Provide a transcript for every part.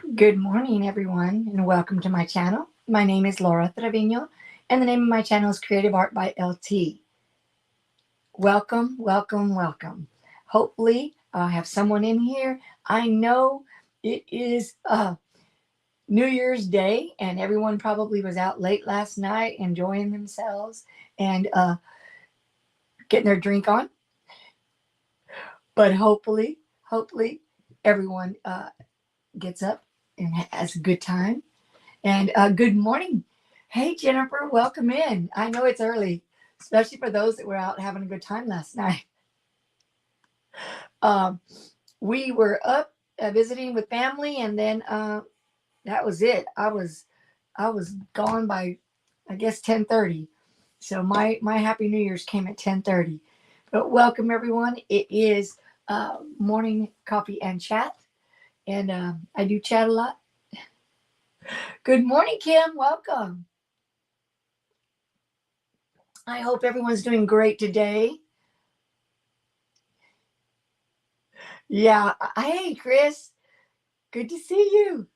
Good morning, everyone, and welcome to my channel. My name is Laura Trevino, and the name of my channel is Creative Art by LT. Welcome, welcome, welcome. Hopefully, I'll have someone in here. I know it is New Year's Day, and everyone probably was out late last night enjoying themselves and getting their drink on. But hopefully, everyone gets up and has a good time. And good morning. Hey, Jennifer, welcome in. I know it's early, especially for those that were out having a good time last night. Um, we were up visiting with family, and then that was it. I was gone by, I guess, 10:30. So my Happy New Year's came at 10:30. But welcome everyone. It is morning coffee and chat, and I do chat a lot. Good morning, Kim. Welcome. I hope everyone's doing great today. Yeah. Hey, Chris. Good to see you.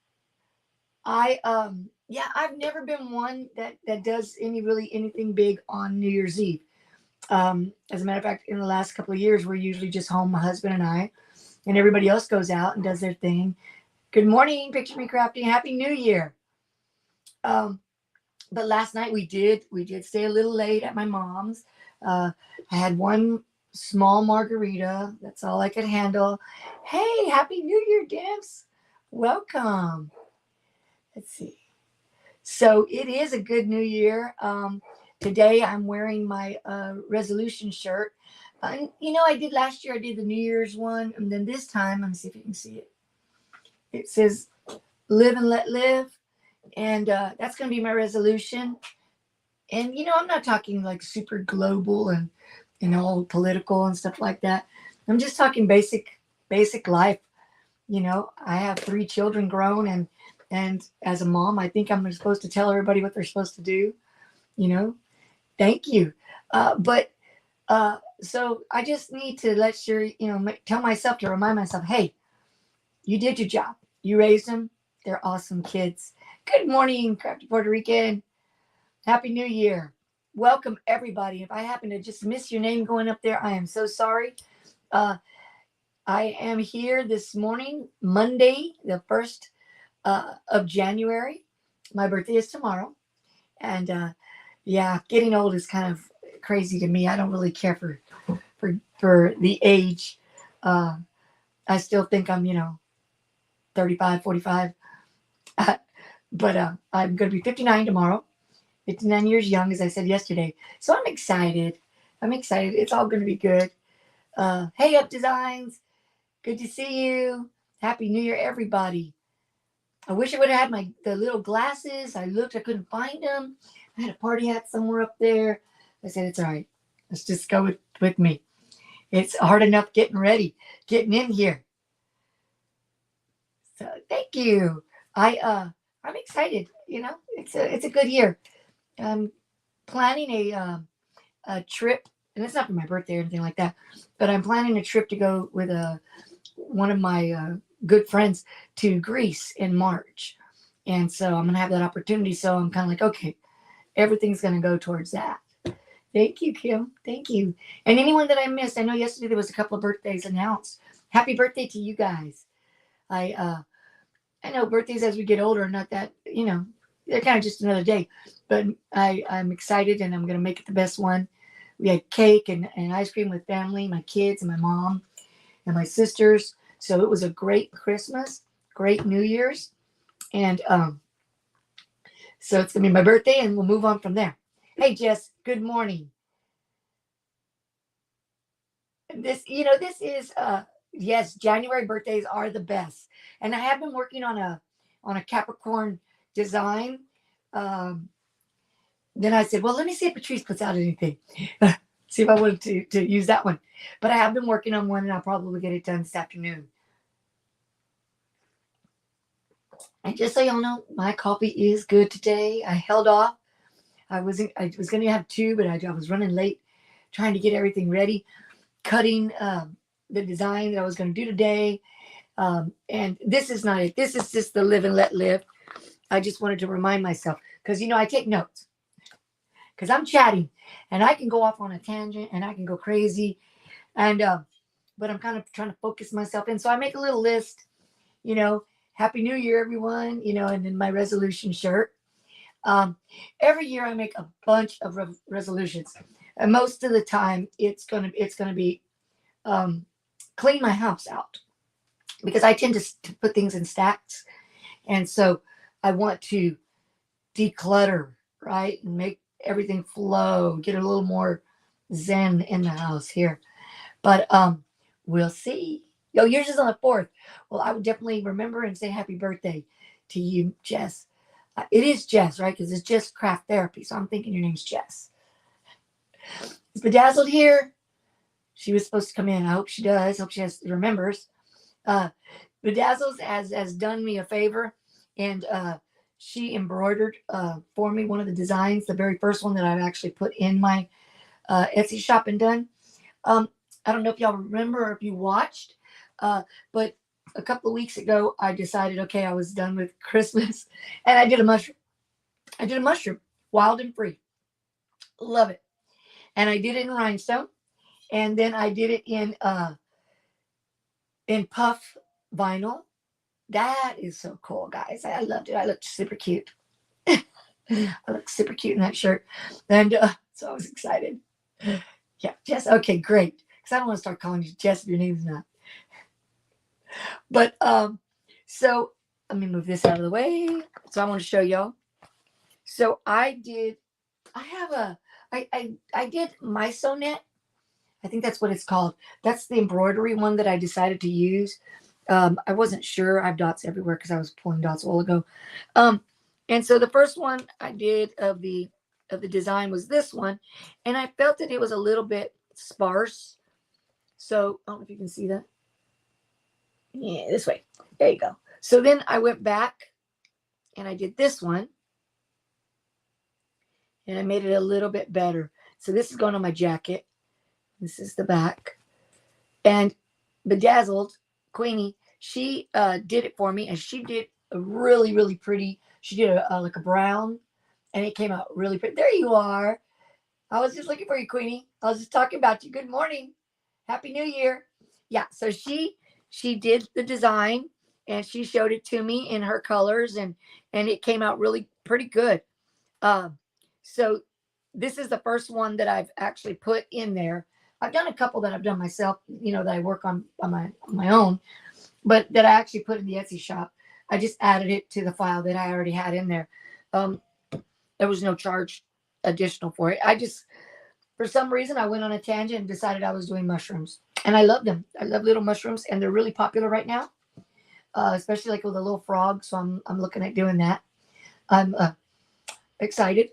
Yeah, I've never been one that does anything big on New Year's Eve. As a matter of fact, in the last couple of years, we're usually just home, my husband and I, and everybody else goes out and does their thing. Good morning, Picture Me Crafty. Happy New Year. Um, but last night we did stay a little late at my mom's. I had one small margarita. That's all I could handle. Hey, Happy New Year, Debs. Welcome. Let's see. So it is a good new year. Today I'm wearing my resolution shirt. I did last year, I did the New Year's one. And then this time, let me see if you can see it. It says, live and let live. And that's going to be my resolution. And, I'm not talking like super global and, all political and stuff like that. I'm just talking basic life. I have three children grown, and as a mom, I think I'm supposed to tell everybody what they're supposed to do. You know, thank you. So I just need to tell myself, to remind myself, hey, you did your job. You raised them. They're awesome kids. Good morning, Crafty Puerto Rican. Happy New Year. Welcome everybody. If I happen to just miss your name going up there, I am so sorry. Uh, I am here this morning, Monday, the 1st of January. My birthday is tomorrow. And yeah, getting old is kind of crazy to me. I don't really care for the age. Uh, I still think I'm, 35, 45. But I'm going to be 59 tomorrow. 59 years young, as I said yesterday. So I'm excited. I'm excited. It's all going to be good. Hey, Up Designs. Good to see you. Happy New Year, everybody. I wish I would have had the little glasses. I looked, I couldn't find them. I had a party hat somewhere up there. I said, it's all right. Let's just go with me. It's hard enough getting ready, getting in here. So thank you. I'm excited. It's a good year. I'm planning a trip, and it's not for my birthday or anything like that, but I'm planning a trip to go with one of my good friends to Greece in March. And so I'm going to have that opportunity. So I'm kind of like, okay, everything's going to go towards that. Thank you, Kim. Thank you. And anyone that I missed, I know yesterday there was a couple of birthdays announced. Happy birthday to you guys. I know birthdays as we get older are not that, they're kind of just another day. But I'm excited, and I'm going to make it the best one. We had cake and ice cream with family, my kids and my mom and my sisters. So it was a great Christmas, great New Year's. And so it's going to be my birthday, and we'll move on from there. Hey, Jess, good morning. This is, yes, January birthdays are the best. And I have been working on a Capricorn design. Um, then I said, well, let me see if Patrice puts out anything. See if I wanted to use that one. But I have been working on one, and I'll probably get it done this afternoon. And just so y'all know, my coffee is good today. I held off. I was going to have two, but I was running late trying to get everything ready, cutting the design that I was going to do today. And this is not it. This is just the live and let live. I just wanted to remind myself because, I take notes because I'm chatting and I can go off on a tangent and I can go crazy. And, but I'm kind of trying to focus myself in. So I make a little list, Happy New Year, everyone, and then my resolution shirt. Every year I make a bunch of resolutions. And most of the time it's gonna be clean my house out because I tend to put things in stacks. And so I want to declutter, right? And make everything flow, get a little more zen in the house here. But we'll see. Yo, yours is on the 4th. Well, I would definitely remember and say happy birthday to you, Jess. It is Jess, right? Because it's just craft therapy. So I'm thinking your name's Jess. Is Bedazzled here? She was supposed to come in. I hope she does. Hope she remembers. Bedazzles has done me a favor, and she embroidered for me one of the designs, the very first one that I've actually put in my Etsy shop and done. I don't know if y'all remember or if you watched, but a couple of weeks ago, I decided, okay, I was done with Christmas, and I did a mushroom. Wild and free. Love it. And I did it in rhinestone, and then I did it in puff vinyl. That is so cool, guys. I loved it. I looked super cute. I looked super cute in that shirt, and so I was excited. Yeah, Jess. Okay, great. Because I don't want to start calling you Jess if your name's not. But so let me move this out of the way. So I want to show y'all. So I did MySonet. I think that's what it's called. That's the embroidery one that I decided to use. I wasn't sure. I have dots everywhere because I was pulling dots a while ago. And so the first one I did of the design was this one, and I felt that it was a little bit sparse. So I don't know if you can see that. Yeah, this way. There you go. So then I went back and I did this one, and I made it a little bit better. So this is going on my jacket. This is the back. And Bedazzled, Queenie, she did it for me, and she did a really, really pretty. She did like a brown, and it came out really pretty. There you are. I was just looking for you, Queenie. I was just talking about you. Good morning. Happy New Year. Yeah, so she did the design, and she showed it to me in her colors, and it came out really pretty good. So this is the first one that I've actually put in there. I've done a couple that I've done myself, that I work on my own, but that I actually put in the Etsy shop. I just added it to the file that I already had in there. There was no charge additional for it. For some reason, I went on a tangent and decided I was doing mushrooms, and I love them. I love little mushrooms, and they're really popular right now, especially like with a little frog. So I'm looking at doing that. I'm excited.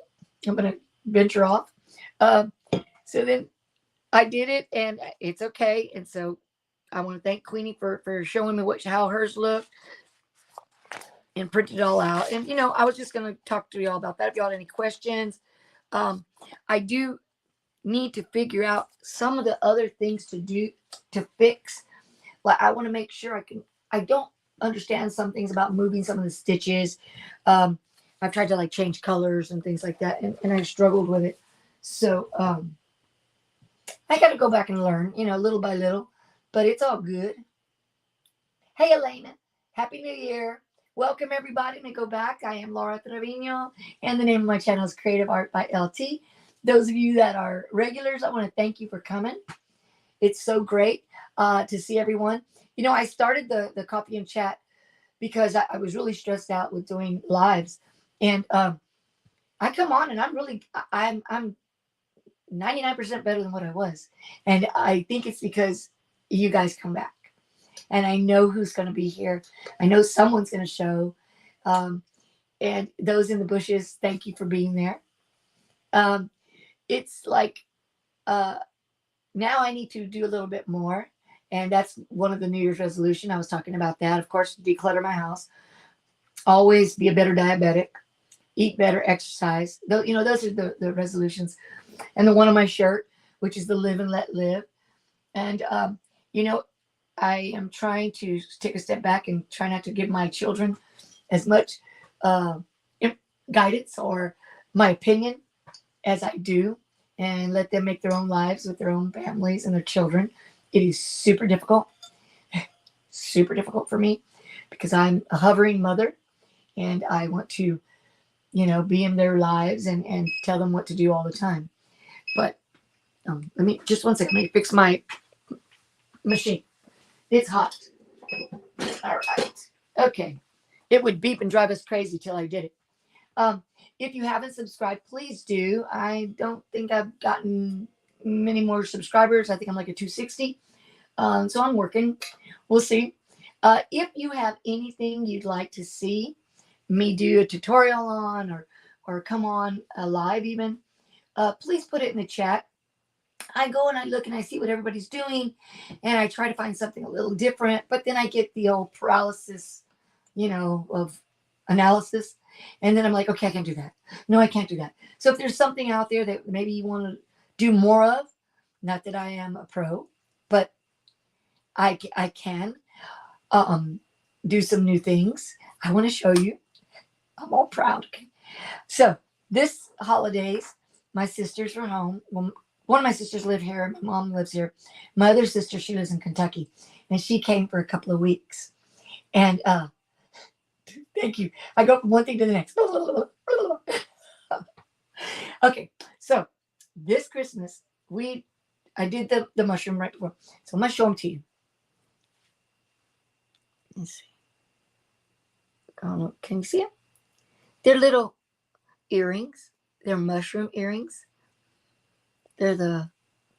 I'm gonna venture off. So then I did it, and it's okay. And so I want to thank Queenie for showing me how hers looked and printed it all out. And I was just gonna talk to y'all about that. If y'all had any questions, I do need to figure out some of the other things to do to fix. Like I want to make sure I don't understand some things about moving some of the stitches. I've tried to like change colors and things like that, and I struggled with it. So I got to go back and learn, little by little, but it's all good. Hey, Elena, Happy New Year. Welcome everybody to go back. I am Laura Trevino, and the name of my channel is Creative Art by LT. Those of you that are regulars, I want to thank you for coming. It's so great to see everyone. I started the Coffee and Chat because I was really stressed out with doing lives. And I come on and I'm 99% better than what I was. And I think it's because you guys come back. And I know who's going to be here. I know someone's going to show. And those in the bushes, thank you for being there. It's like now I need to do a little bit more. And that's one of the New Year's resolution. I was talking about that. Of course, declutter my house. Always be a better diabetic. Eat better, exercise. Those are the resolutions. And the one on my shirt, which is the live and let live. And, I am trying to take a step back and try not to give my children as much uh, guidance or my opinion as I do, and let them make their own lives with their own families and their children. It is super difficult for me because I'm a hovering mother and I want to, be in their lives and tell them what to do all the time. But let me just one second. Let me fix my machine. It's hot. All right. Okay. It would beep and drive us crazy till I did it. If you haven't subscribed, please do. I don't think I've gotten many more subscribers. I think I'm like a 260. So I'm working. We'll see. If you have anything you'd like to see me do a tutorial on or come on live even, please put it in the chat. I go and I look and I see what everybody's doing and I try to find something a little different, but then I get the old paralysis, of analysis. And then I'm like, okay, I can't do that. No, I can't do that. So if there's something out there that maybe you want to do more of, not that I am a pro, but I can do some new things. I want to show you. I'm all proud. Okay. So this holidays, my sisters were home. Well, one of my sisters live here. My mom lives here. My other sister, she lives in Kentucky, and she came for a couple of weeks. And thank you. I go from one thing to the next. Okay, so this Christmas, I did the mushroom right before. So I'm going to show them to you. Let's see. Can you see them? They're little earrings. They're mushroom earrings. They're the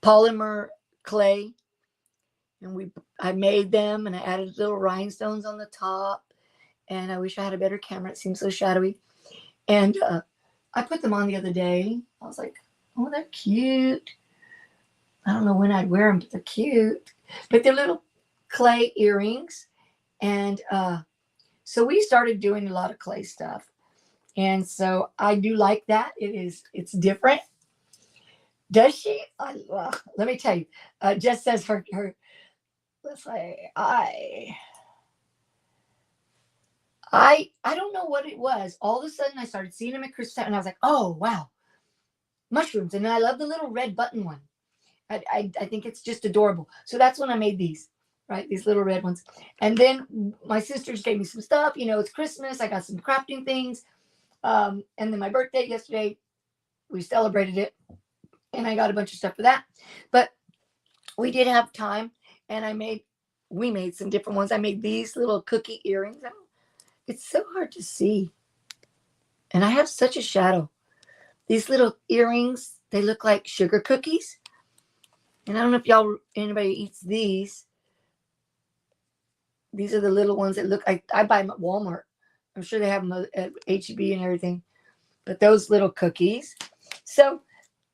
polymer clay. And I made them and I added little rhinestones on the top. And I wish I had a better camera. It seems so shadowy. And I put them on the other day. I was like, oh, they're cute. I don't know when I'd wear them, but they're cute. But they're little clay earrings. And so we started doing a lot of clay stuff. And so I do like that. It's different. Does she? Let me tell you. Jess says her let's say I don't know what it was. All of a sudden I started seeing them at Christmas and I was like, oh wow, mushrooms. And I love the little red button one. I think it's just adorable. So that's when I made these, right? These little red ones. And then my sisters gave me some stuff. It's Christmas. I got some crafting things. And then my birthday yesterday, we celebrated it. And I got a bunch of stuff for that. But we did have time. And we made some different ones. I made these little cookie earrings. It's so hard to see. And I have such a shadow. These little earrings, they look like sugar cookies. And I don't know if anybody eats these. These are the little ones that look like, I buy them at Walmart. I'm sure they have them at H-E-B and everything. But those little cookies. So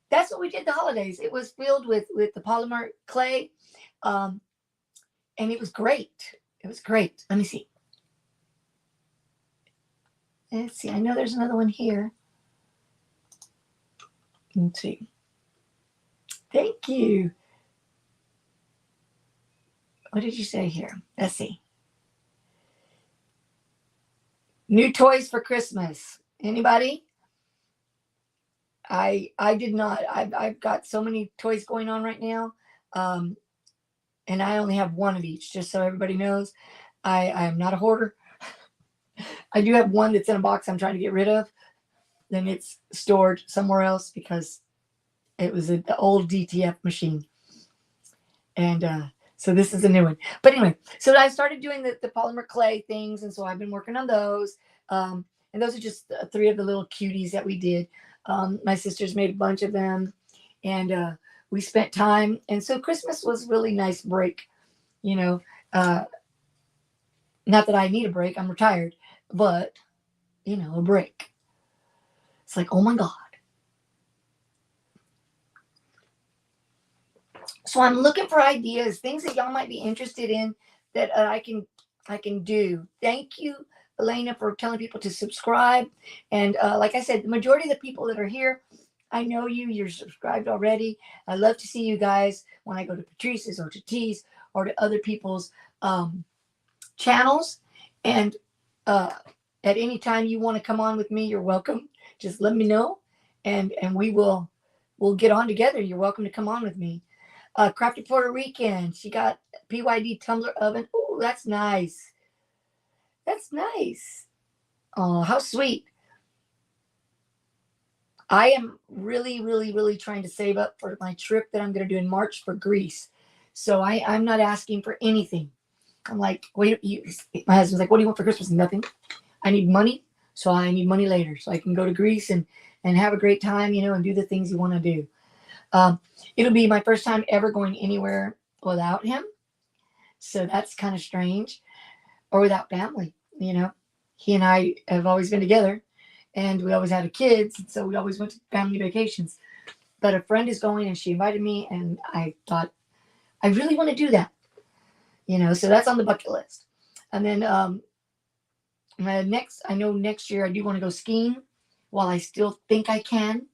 that's what we did the holidays. It was filled with the polymer clay. And it was great. It was great. Let me see. Let's see. I know there's another one here. Let's see. Thank you. What did you say here? Let's see. New toys for Christmas. Anybody? I did not. I've got so many toys going on right now. And I only have one of each, just so everybody knows. I am not a hoarder. I do have one that's in a box I'm trying to get rid of. Then it's stored somewhere else because it was an old DTF machine. And so this is a new one. But anyway, so I started doing the polymer clay things. And so I've been working on those. And those are just 3 of the little cuties that we did. My sisters made a bunch of them. And we spent time. And so Christmas was a really nice break. Not that I need a break. I'm retired. But, a break. It's like, oh my God. So I'm looking for ideas, things that y'all might be interested in that I can do. Thank you, Elena, for telling people to subscribe. And like I said, the majority of the people that are here, I know you're subscribed already. I love to see you guys when I go to Patrice's or to T's or to other people's channels. And at any time you want to come on with me, you're welcome. Just let me know, and we'll get on together. You're welcome to come on with me. Crafty Puerto Rican. She got PYD tumbler oven. Oh, that's nice. That's nice. Oh, how sweet. I am really, really, really trying to save up for my trip that I'm going to do in March for Greece. So I'm not asking for anything. I'm like, wait, my husband's like, what do you want for Christmas? Nothing. I need money. So I need money later. So I can go to Greece and have a great time, and do the things you want to do. It'll be my first time ever going anywhere without him. So that's kind of strange. Or without family, He and I have always been together. And we always had kids, so we always went to family vacations. But a friend is going, and she invited me, and I thought, I really want to do that. So that's on the bucket list. And then next year I do want to go skiing while I still think I can.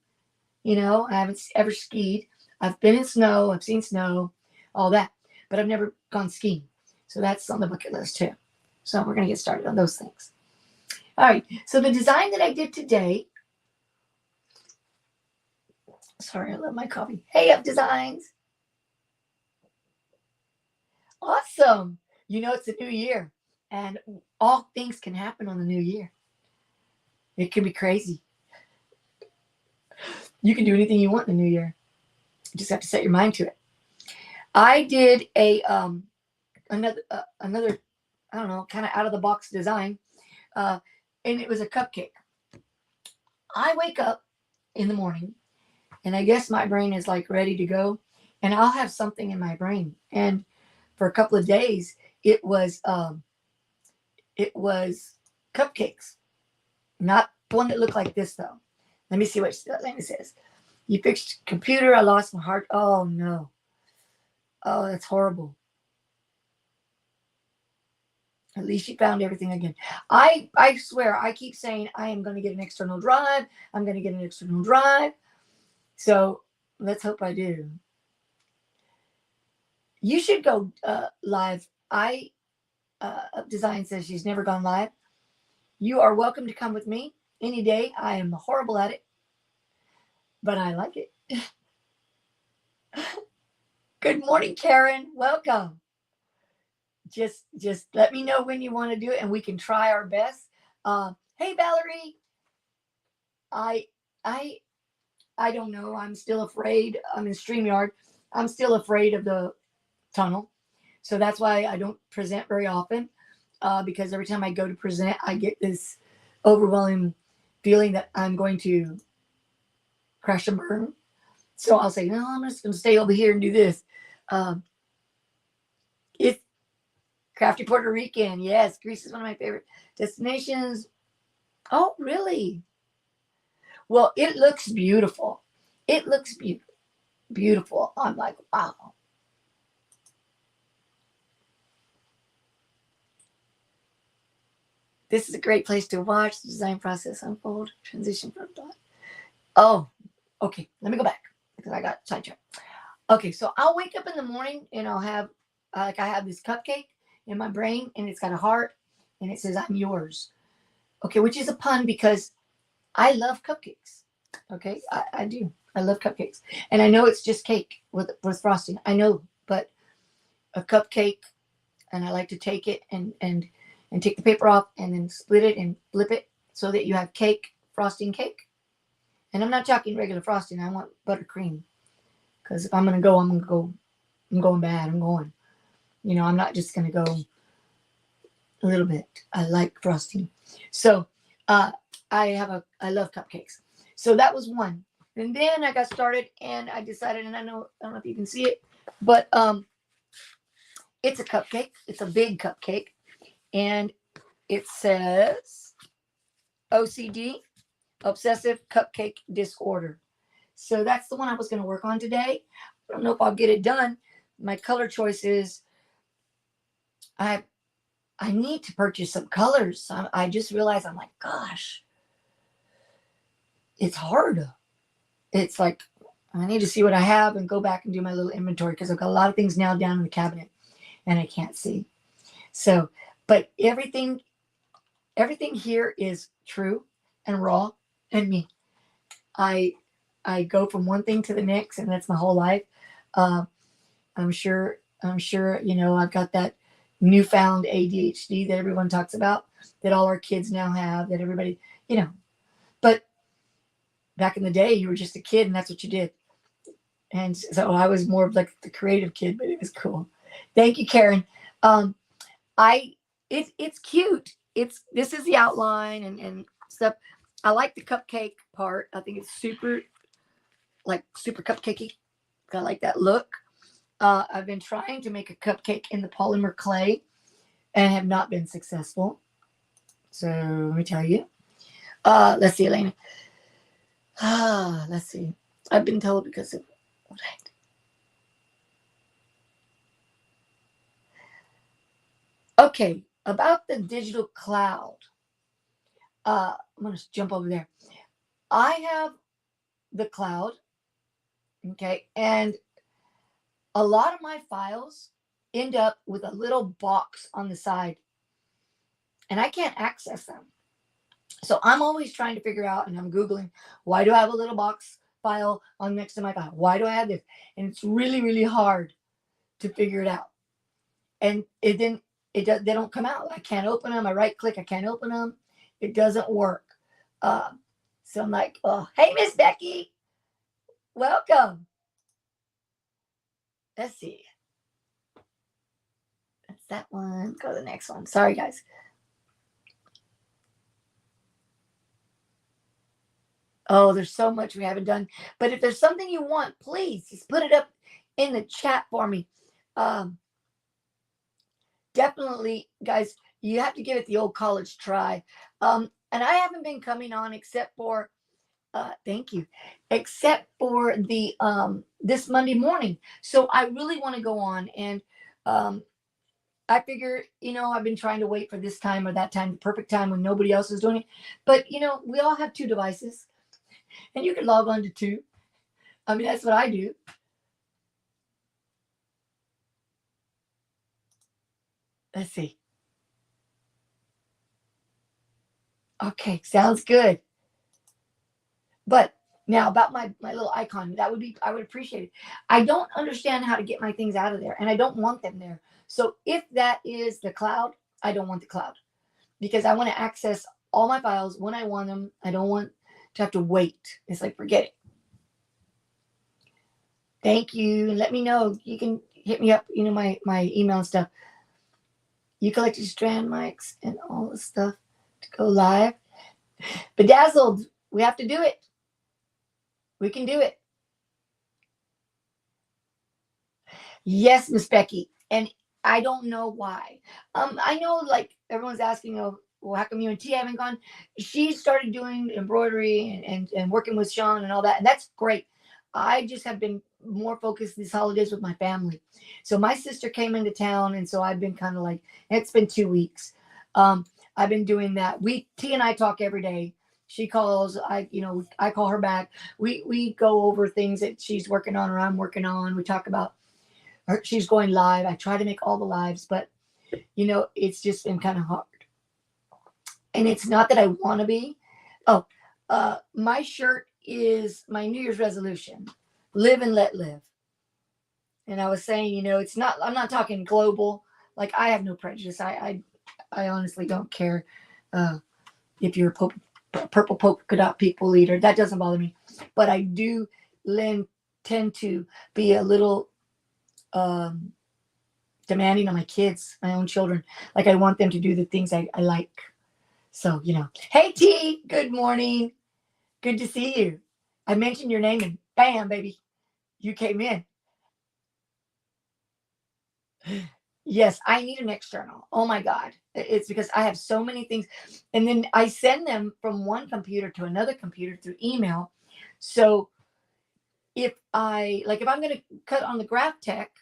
I haven't ever skied. I've been in snow, I've seen snow, all that, but I've never gone skiing. So that's on the bucket list too. So we're going to get started on those things. All right, so the design that I did today, sorry, I love my coffee. Hey Up Designs. Awesome. It's a new year, and all things can happen on the new year. It can be crazy. You can do anything you want in the new year. You just have to set your mind to it. I did another I don't know, kind of out of the box design. And it was a cupcake. I wake up in the morning, and I guess my brain is like ready to go, and I'll have something in my brain. And for a couple of days, it was cupcakes. Not one that looked like this though. Let me see what it says. You fixed computer. I lost my heart. Oh no. Oh, that's horrible. At least you found everything again. I swear, I keep saying I am going to get an external drive. I'm going to get an external drive. So let's hope I do. You should go live. Design says she's never gone live. You are welcome to come with me any day. I am horrible at it, but I like it. Good morning, Karen. Welcome. Just let me know when you want to do it, and we can try our best. Hey, Valerie. I don't know. I'm still afraid. I'm in Streamyard. I'm still afraid of the tunnel. So that's why I don't present very often, because every time I go to present, I get this overwhelming feeling that I'm going to crash and burn. So I'll say, no, I'm just going to stay over here and do this. It's Crafty Puerto Rican. Yes, Greece is one of my favorite destinations. Oh, really? Well, it looks beautiful. It looks beautiful. I'm like, wow. This is a great place to watch the design process unfold, transition from thought. Oh, okay. Let me go back because I got sidetracked. Okay, so I'll wake up in the morning and I'll have, I have this cupcake in my brain, and it's got a heart, and it says, I'm yours. Okay, which is a pun because I love cupcakes. Okay, I do. I love cupcakes. And I know it's just cake with frosting. I know, but a cupcake, and I like to take it and take the paper off and then split it and flip it so that you have cake, frosting cake. And I'm not talking regular frosting. I want buttercream. Because if I'm going to go, I'm going bad. I'm going. I'm not just going to go a little bit. I like frosting. So I love cupcakes. So that was one. And then I got started and I decided, and I don't know if you can see it, but it's a cupcake. It's a big cupcake. And it says OCD, Obsessive Cupcake Disorder. So that's the one I was going to work on today. I don't know if I'll get it done. My color choices, I need to purchase some colors. I just realized, I'm like, gosh, it's hard. It's like, I need to see what I have and go back and do my little inventory because I've got a lot of things now down in the cabinet. and I can't see. So, but everything here is true and raw and me. I go from one thing to the next, and that's my whole life. Uh, I'm sure, I've got that newfound ADHD that everyone talks about, that all our kids now have, that everybody, but back in the day, you were just a kid and that's what you did. And so I was more of like the creative kid, but it was cool. Thank you, Karen. Um, it's cute. This is the outline and stuff. I like the cupcake part. I think it's super cupcakey. I like that look. I've been trying to make a cupcake in the polymer clay and have not been successful. So let me tell you. Let's see, Elena. Let's see. I've been told because of what I Okay, about the digital cloud. I'm going to jump over there. I have the cloud, okay, and a lot of my files end up with a little box on the side, and I can't access them. So I'm always trying to figure out, and I'm Googling, why do I have a little box file on next to my file? Why do I have this? And it's really, really hard to figure it out. And they don't come out. I can't open them. I right click, I can't open them. It doesn't work. So I'm like, oh, hey, Miss Becky, welcome. Let's see. That's that one. Go to the next one. Sorry, guys. Oh, there's so much we haven't done. But if there's something you want, please just put it up in the chat for me. Definitely, guys, you have to give it the old college try. And I haven't been coming on except for thank you, except for the this Monday morning. So I really want to go on, and I figure, I've been trying to wait for this time or that time, the perfect time when nobody else is doing it. But we all have 2 devices, and you can log on to 2. I mean, that's what I do. Let's see. Okay, sounds good. But now about my little icon, I would appreciate it. I don't understand how to get my things out of there, and I don't want them there. So if that is the cloud, I don't want the cloud, because I want to access all my files when I want them. I don't want to have to wait. It's like, forget it. Thank you. And let me know. You can hit me up, my email and stuff. You collected strand mics and all the stuff to go live. Bedazzled, we have to do it. We can do it. Yes, Miss Becky. And I don't know why. I know, like, everyone's asking, well, how come you and T haven't gone? She started doing embroidery and working with Sean and all that, and that's great. I just have been more focused these holidays with my family. So my sister came into town, and so I've been kind of like, it's been 2 weeks. I've been doing that. T and I talk every day. She calls, I call her back. We go over things that she's working on or I'm working on. We talk about her. She's going live. I try to make all the lives, but it's just been kind of hard. And it's not that I want to be. Oh, my shirt is my New Year's resolution: live and let live. And I was saying, it's not. I'm not talking global. Like, I have no prejudice. I honestly don't care if you're a purple polka dot people eater. That doesn't bother me. But I do tend to be a little demanding on my kids, my own children. Like, I want them to do the things I like. So, hey, T, good morning. Good to see you. I mentioned your name and bam, baby, you came in. Yes, I need an external. Oh my God. It's because I have so many things. And then I send them from one computer to another computer through email. So if I'm going to cut on the Graph Tech,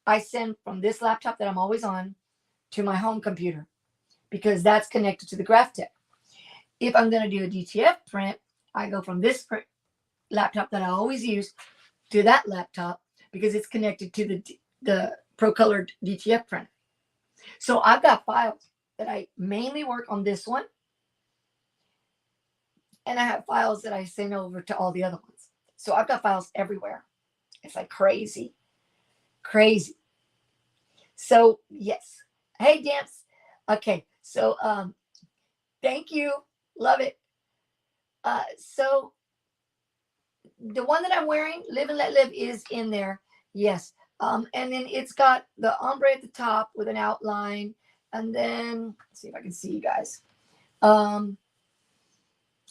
I send from this laptop that I'm always on to my home computer, because that's connected to the Graph Tech. If I'm going to do a DTF print, I go from this laptop that I always use to that laptop, because it's connected to the Pro Colored DTF printer. So I've got files that I mainly work on this one. And I have files that I send over to all the other ones. So I've got files everywhere. It's like crazy. Crazy. So yes. Hey, Damps. Okay. So thank you. Love it. So the one that I'm wearing, Live and Let Live, is in there. Yes. And then it's got the ombre at the top with an outline. And then let's see if I can see you guys.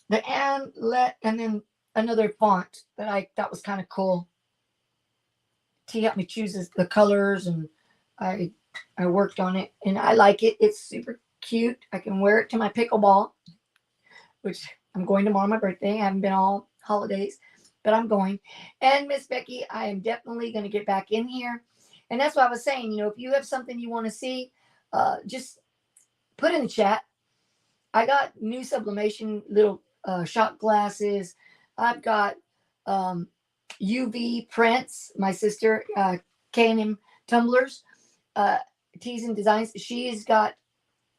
The and then another font that I thought was kind of cool. T helped me choose the colors, and I worked on it, and I like it. It's super cute. I can wear it to my pickleball, which I'm going tomorrow, my birthday. I haven't been all holidays, but I'm going. And Miss Becky, I am definitely going to get back in here. And that's what I was saying. You know, if you have something you want to see, just put in the chat. I got new sublimation little shot glasses. I've got UV prints. My sister, K&M Tumblers, Teas and Designs. She's got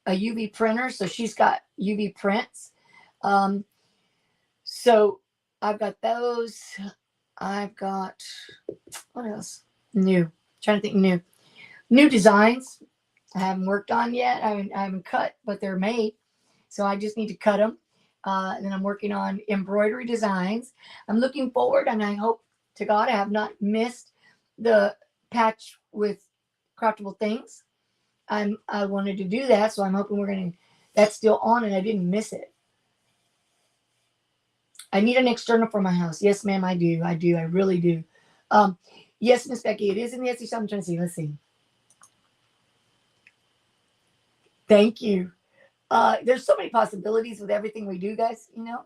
a UV printer, so she's got UV prints. So I've got those. I've got, what else? New. Trying to think new designs. I haven't worked on yet. I haven't cut, but they're made. So I just need to cut them. And then I'm working on embroidery designs. I'm looking forward, and I hope to God I have not missed the patch with craftable things. I wanted to do that, so I'm hoping that's still on, and I didn't miss it. I need an external for my house. Yes, ma'am, I do. I really do. Yes, Miss Becky, it is in the Etsy shop. I'm trying to see. Let's see. Thank you. There's so many possibilities with everything we do, guys. You know,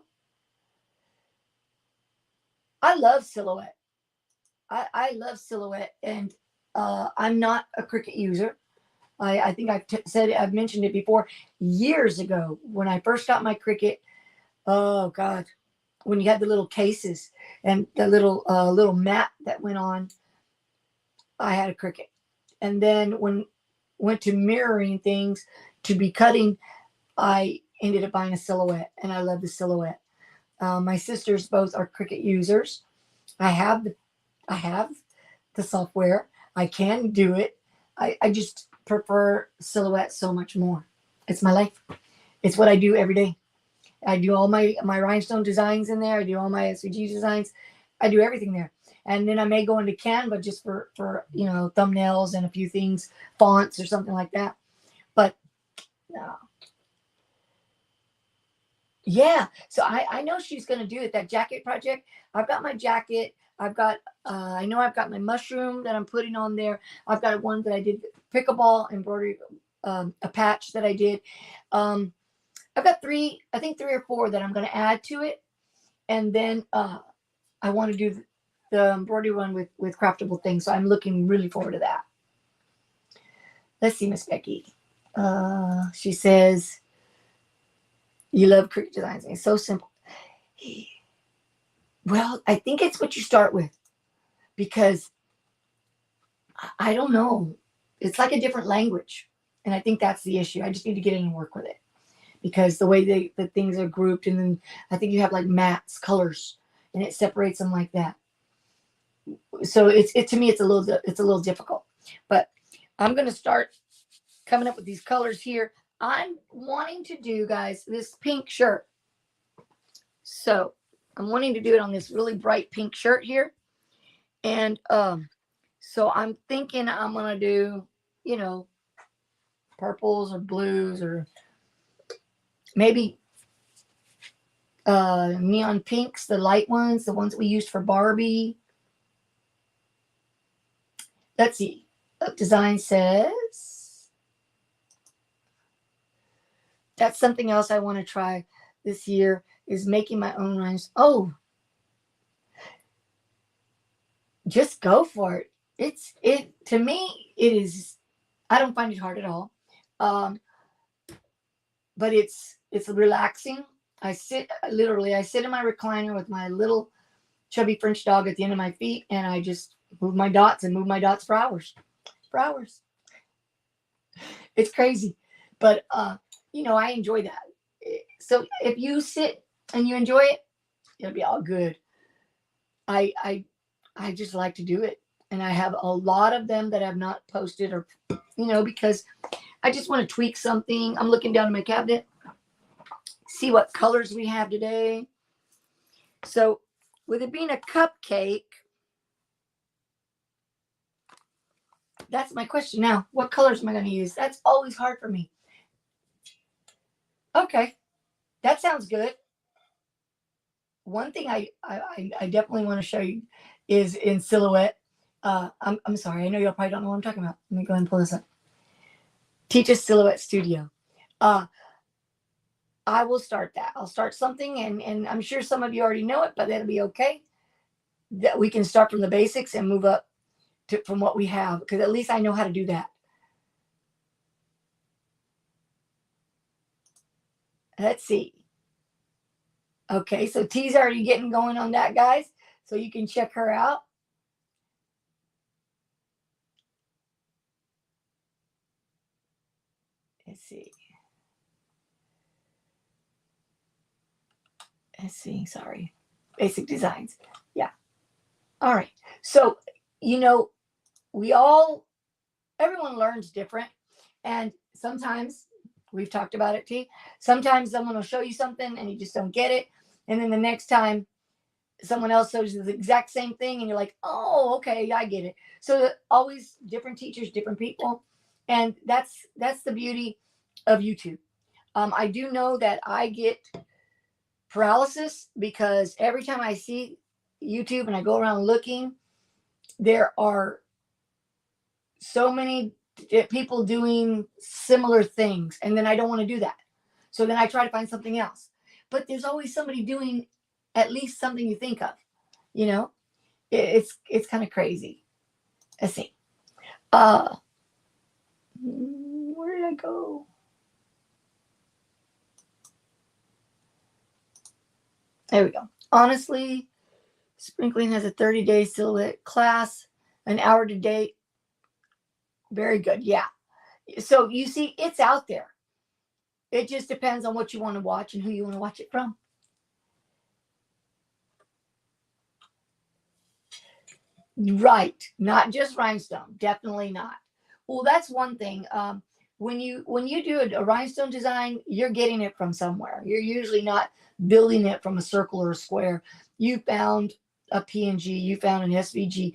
I love silhouette. I love silhouette, and I'm not a Cricut user. I think I've mentioned it before years ago when I first got my Cricut. Oh God, when you had the little cases and the little mat that went on, I had a Cricut, and then when went to mirroring things to be cutting, I ended up buying a silhouette, and I love the silhouette. My sisters both are Cricut users. I have the software. I can do it. I just prefer silhouette so much more. It's my life. It's what I do every day. I do all my rhinestone designs in there. I do all my SVG designs. I do everything there. And then I may go into Canva just for thumbnails and a few things, fonts or something like that. But no. Yeah, so I know she's going to do it. That jacket project. I've got my jacket. I've got, I know I've got my mushroom that I'm putting on there. I've got one that I did pickleball embroidery, a patch that I did. I've got three or four that I'm going to add to it. And then I want to do the embroidery one with craftable things. So I'm looking really forward to that. Let's see, Miss Becky. She says, you love Cricut designs. It's so simple. Well, I think it's what you start with, because I don't know. It's like a different language. And I think that's the issue. I just need to get in and work with it, because the way the things are grouped, and then I think you have like mats, colors, and it separates them like that. So to me, it's a little difficult, but I'm going to start coming up with these colors here. I'm wanting to do, guys, this pink shirt. So I'm wanting to do it on this really bright pink shirt here. And so I'm thinking I'm going to do, purples or blues, or maybe neon pinks, the light ones, the ones we used for Barbie. Let's see. Design says, that's something else I want to try this year, is making my own rhymes. Oh, just go for it. To me, it is, I don't find it hard at all. But it's relaxing. I sit in my recliner with my little chubby French dog at the end of my feet, and I just move my dots for hours. for hours. It's crazy. But, you know, I enjoy that. So if you sit and you enjoy it, it'll be all good. I, I, I just like to do it. And I have a lot of them that I've not posted or, you know, because I just want to tweak something. I'm looking down in my cabinet, see what colors we have today. So with it being a cupcake, that's my question now. What colors am I going to use? That's always hard for me. Okay, that sounds good. One thing I definitely want to show you is in silhouette. I'm sorry. I know y'all probably don't know what I'm talking about. Let me go ahead and pull this up. Teach a Silhouette Studio. I will start that. I'll start something, and I'm sure some of you already know it, but that'll be okay. That we can start from the basics and move up to from what we have, because at least I know how to do that. Let's see. Okay, so T's already getting going on that, guys. So you can check her out. Let's see. Let's see. Sorry. Basic designs. Yeah. All right. So, you know, everyone learns different. And sometimes, we've talked about it, T. Sometimes someone will show you something and you just don't get it. And then the next time, someone else shows you the exact same thing and you're like, oh, okay, I get it. So always different teachers, different people. And that's the beauty of YouTube. I do know that I get paralysis because every time I see YouTube and I go around looking, there are so many people doing similar things. And then I don't want to do that. So then I try to find something else. But there's always somebody doing at least something you think of, you know. It's kind of crazy. Let's see. Where did I go? There we go. Honestly, sprinkling has a 30-day silhouette class, an hour to date. Very good. Yeah. So you see, it's out there. It just depends on what you want to watch and who you want to watch it from. Right. Not just rhinestone. Definitely not. Well, that's one thing. When you do a rhinestone design, you're getting it from somewhere. You're usually not building it from a circle or a square. You found a PNG, you found an SVG,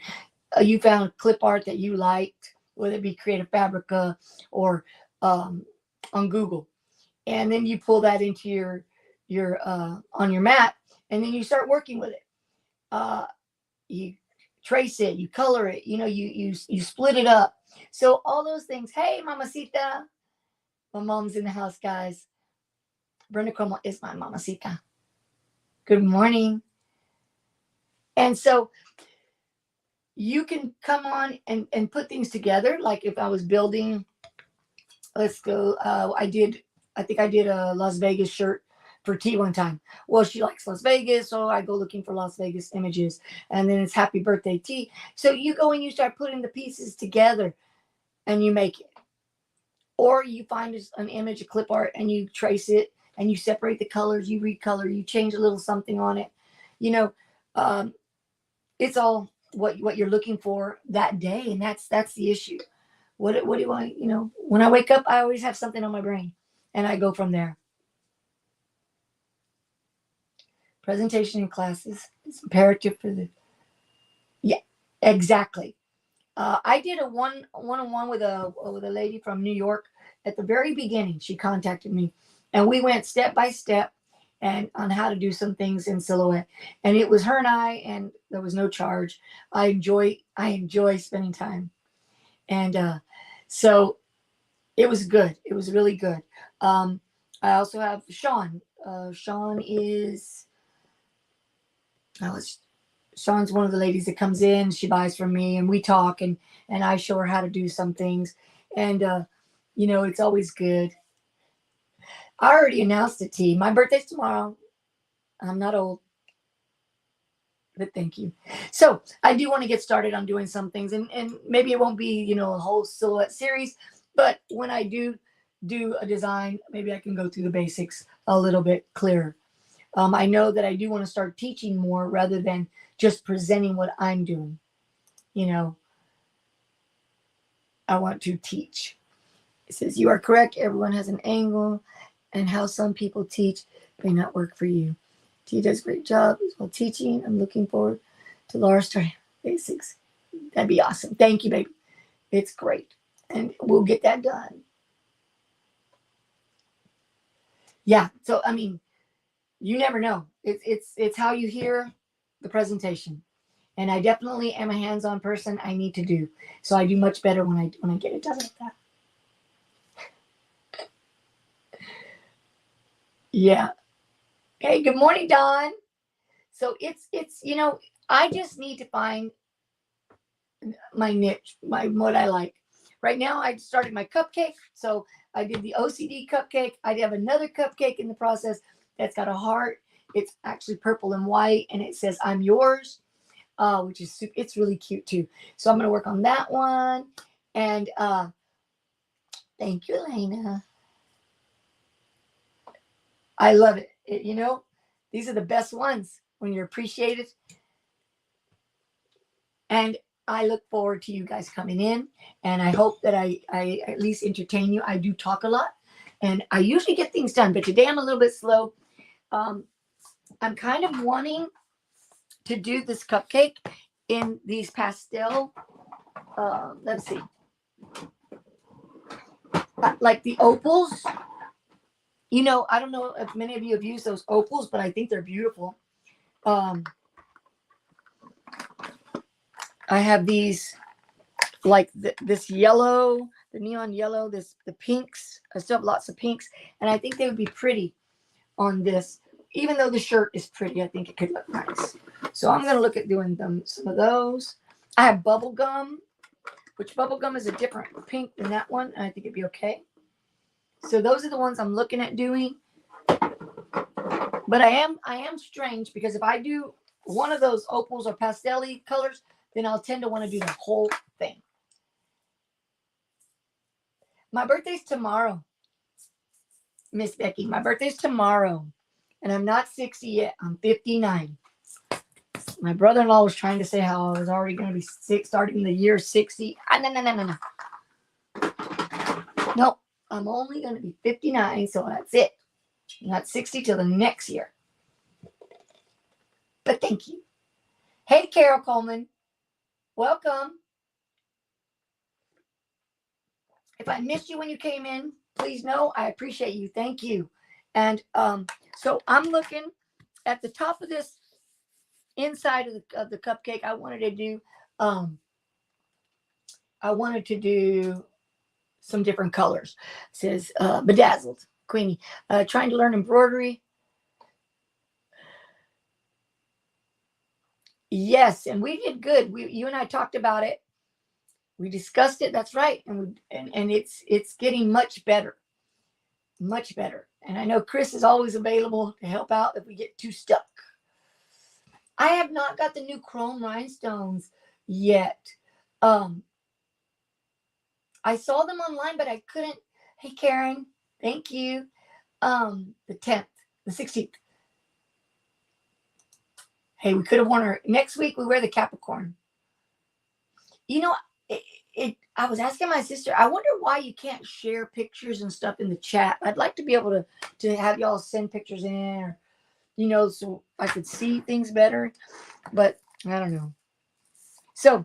you found clip art that you liked, whether it be Creative Fabrica or on Google, and then you pull that into your on your mat, and then you start working with it. You trace it, you color it, you know, you split it up. So all those things. Hey, mamacita. My mom's in the house, guys. Brenda Como is my mamacita. Good morning. And so you can come on and put things together. Like if I was building, let's go, I think I did a Las Vegas shirt for T one time. Well, she likes Las Vegas, so I go looking for Las Vegas images. And then it's happy birthday T. So you go and you start putting the pieces together and you make it. Or you find an image, a clip art, and you trace it and you separate the colors, you recolor, you change a little something on it. You know, it's all what you're looking for that day, and that's the issue. What do I, you know, when I wake up, I always have something on my brain, and I go from there. Presentation in classes is imperative for the, yeah, exactly. I did a one-on-one with a lady from New York at the very beginning. She contacted me, and we went step by step and on how to do some things in silhouette. And it was her and I, and there was no charge. I enjoy spending time, and so it was good. It was really good. I also have Sean. Sean is. Sean's one of the ladies that comes in. She buys from me, and we talk, and I show her how to do some things. And you know, it's always good. I already announced it to you. My birthday's tomorrow. I'm not old. But thank you. So I do want to get started on doing some things, and maybe it won't be, a whole silhouette series, but when I do a design, maybe I can go through the basics a little bit clearer. I know that I do want to start teaching more rather than just presenting what I'm doing. I want to teach. It says, you are correct. Everyone has an angle, and how some people teach may not work for you. T does a great job as well teaching. I'm looking forward to Laura starting basics. That'd be awesome. Thank you, baby. It's great. And we'll get that done. Yeah. So, you never know. It's how you hear the presentation. And I definitely am a hands-on person. I need to do. So I do much better when I get it done like that. Yeah. Hey, good morning, Dawn. So it's I just need to find my niche, what I like. Right now, I started my cupcake. So I did the OCD cupcake. I have another cupcake in the process that's got a heart. It's actually purple and white, and it says "I'm yours," which is it's really cute too. So I'm gonna work on that one. And thank you, Elena. I love it. These are the best ones when you're appreciated. And I look forward to you guys coming in, and I hope that I at least entertain you. I do talk a lot, and I usually get things done, but today I'm a little bit slow. I'm kind of wanting to do this cupcake in these pastel, let's see, like the opals. I don't know if many of you have used those opals, but I think they're beautiful. I have these, like this yellow, the neon yellow, the pinks. I still have lots of pinks, and I think they would be pretty on this. Even though the shirt is pretty, I think it could look nice. So I'm going to look at doing some of those. I have bubble gum, which bubble gum is a different pink than that one, and I think it'd be okay. So those are the ones I'm looking at doing. But I am strange, because if I do one of those opals or pastel-y colors, then I'll tend to want to do the whole thing. My birthday's tomorrow, Miss Becky. My birthday's tomorrow. And I'm not 60 yet. I'm 59. My brother-in-law was trying to say how I was already going to be starting the year 60. No. Nope. I'm only going to be 59, so that's it. I'm not 60 till the next year. But thank you. Hey, Carol Coleman. Welcome. If I missed you when you came in, please know I appreciate you. Thank you. And so I'm looking at the top of this inside of the cupcake. I wanted to do some different colors. It says bedazzled, Queenie. Trying to learn embroidery. Yes, and we did good. You and I talked about it. We discussed it. That's right, and it's getting much better, much better. And I know Chris is always available to help out if we get too stuck. I have not got the new chrome rhinestones yet. I saw them online, but I couldn't. Hey, Karen, thank you. The 10th, the 16th. Hey, we could have worn her. Next week, we wear the Capricorn. I was asking my sister, I wonder why you can't share pictures and stuff in the chat. I'd like to be able to have y'all send pictures in, or, so I could see things better. But I don't know. So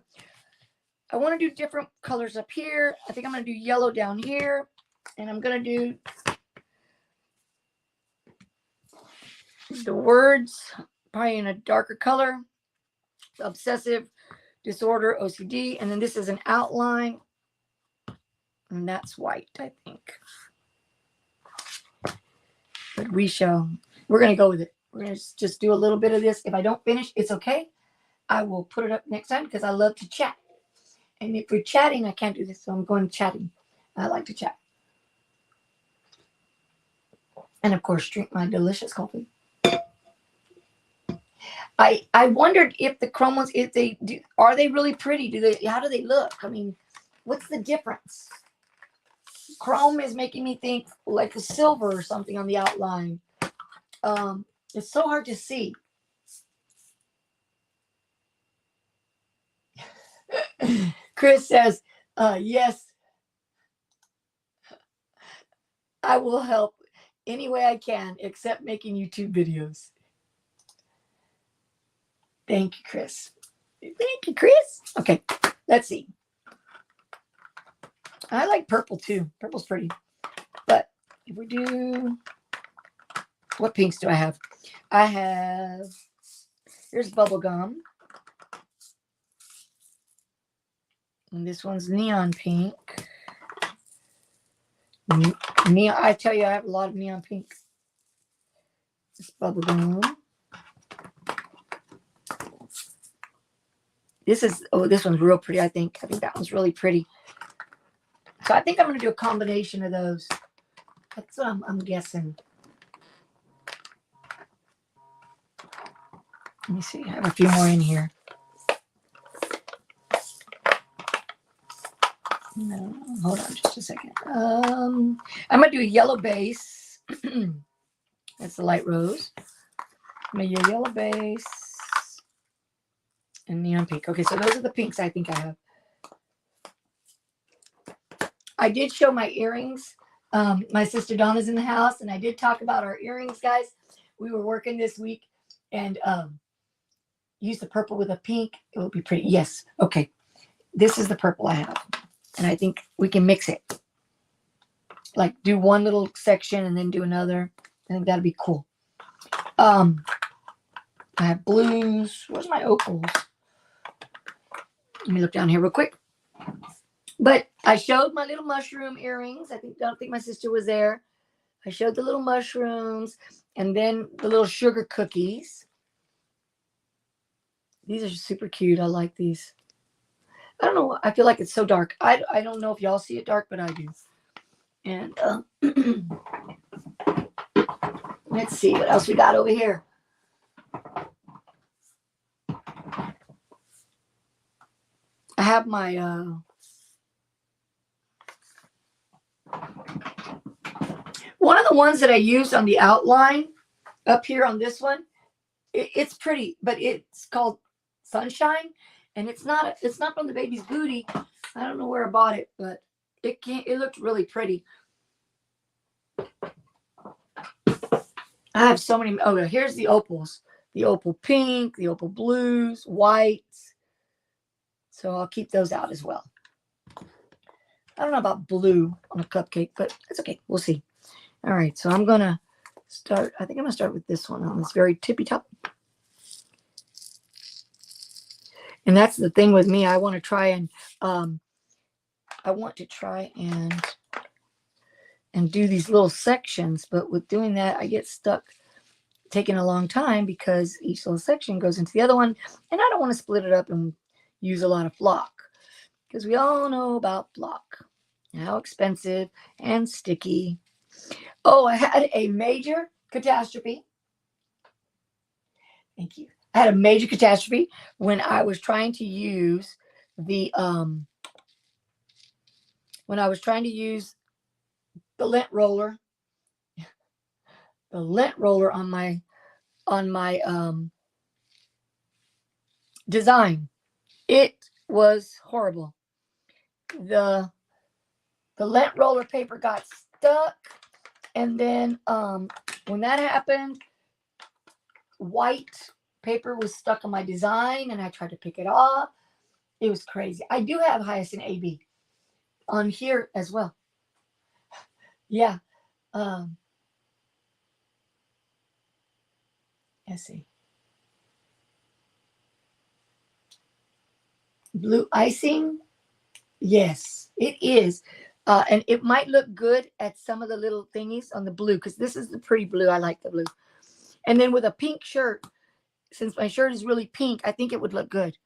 I want to do different colors up here. I think I'm going to do yellow down here. And I'm going to do the words probably in a darker color. Obsessive disorder, OCD. And then this is an outline. And that's white, I think. But we're going to go with it. We're going to just do a little bit of this. If I don't finish, it's okay. I will put it up next time because I love to chat. And if we're chatting, I can't do this. So I'm going chatting. I like to chat. And of course, drink my delicious coffee. I wondered if the chrome ones, if they do, are they really pretty? How do they look? I mean, what's the difference? Chrome is making me think like a silver or something on the outline. It's so hard to see. Chris says, yes, I will help any way I can, except making YouTube videos. Thank you, Chris. Thank you, Chris. Okay, let's see. I like purple too. Purple's pretty. But if we do, what pinks do I have? I have, here's bubble gum. And this one's neon pink. Neon, I tell you, I have a lot of neon pink. This bubble gum. This is, oh, this one's real pretty, I think. I think that one's really pretty. So I think I'm going to do a combination of those. That's what I'm guessing. Let me see. I have a few more in here. No, hold on just a second. I'm going to do a yellow base. That's the light rose. I'm going to do a yellow base and neon pink. Okay, so those are the pinks I think I have. I did show my earrings. My sister Donna's in the house, and I did talk about our earrings, guys. We were working this week, and use the purple with a pink. It will be pretty. Yes. Okay. This is the purple I have, and I think we can mix it. Like do one little section and then do another. I think that'd be cool. I have blues. Where's my opals? Let me look down here real quick. But I showed my little mushroom earrings. Don't think my sister was there. I showed the little mushrooms and then the little sugar cookies. These are super cute. I like these. I don't know. I feel like it's so dark. I don't know if y'all see it dark, but I do. And let's see what else we got over here. I have my one of the ones that I used on the outline up here on this one. It's pretty, but it's called Sunshine, and it's not from the baby's booty. I don't know where I bought it, but it looked really pretty. I have so many. Oh, here's the opals. The opal pink, the opal blues, whites. So I'll keep those out as well. I don't know about blue on a cupcake, but it's okay. We'll see. All right, so I'm going to start. I think I'm going to start with this one on this very tippy top. And that's the thing with me. I want to try and do these little sections, but with doing that, I get stuck taking a long time because each little section goes into the other one, and I don't want to split it up and use a lot of flock because we all know about flock, how expensive and sticky. Oh, I had a major catastrophe. Thank you. I had a major catastrophe when I was trying to use the lint roller, on my design. It was horrible. The lint roller paper got stuck, and then when that happened, white paper was stuck on my design, and I tried to pick it off. It was crazy. I do have Hyacinth AB on here as well. Yeah. Let's see. Blue icing. Yes, it is. And it might look good at some of the little thingies on the blue, because this is the pretty blue. I like the blue. And then with a pink shirt, since my shirt is really pink, I think it would look good.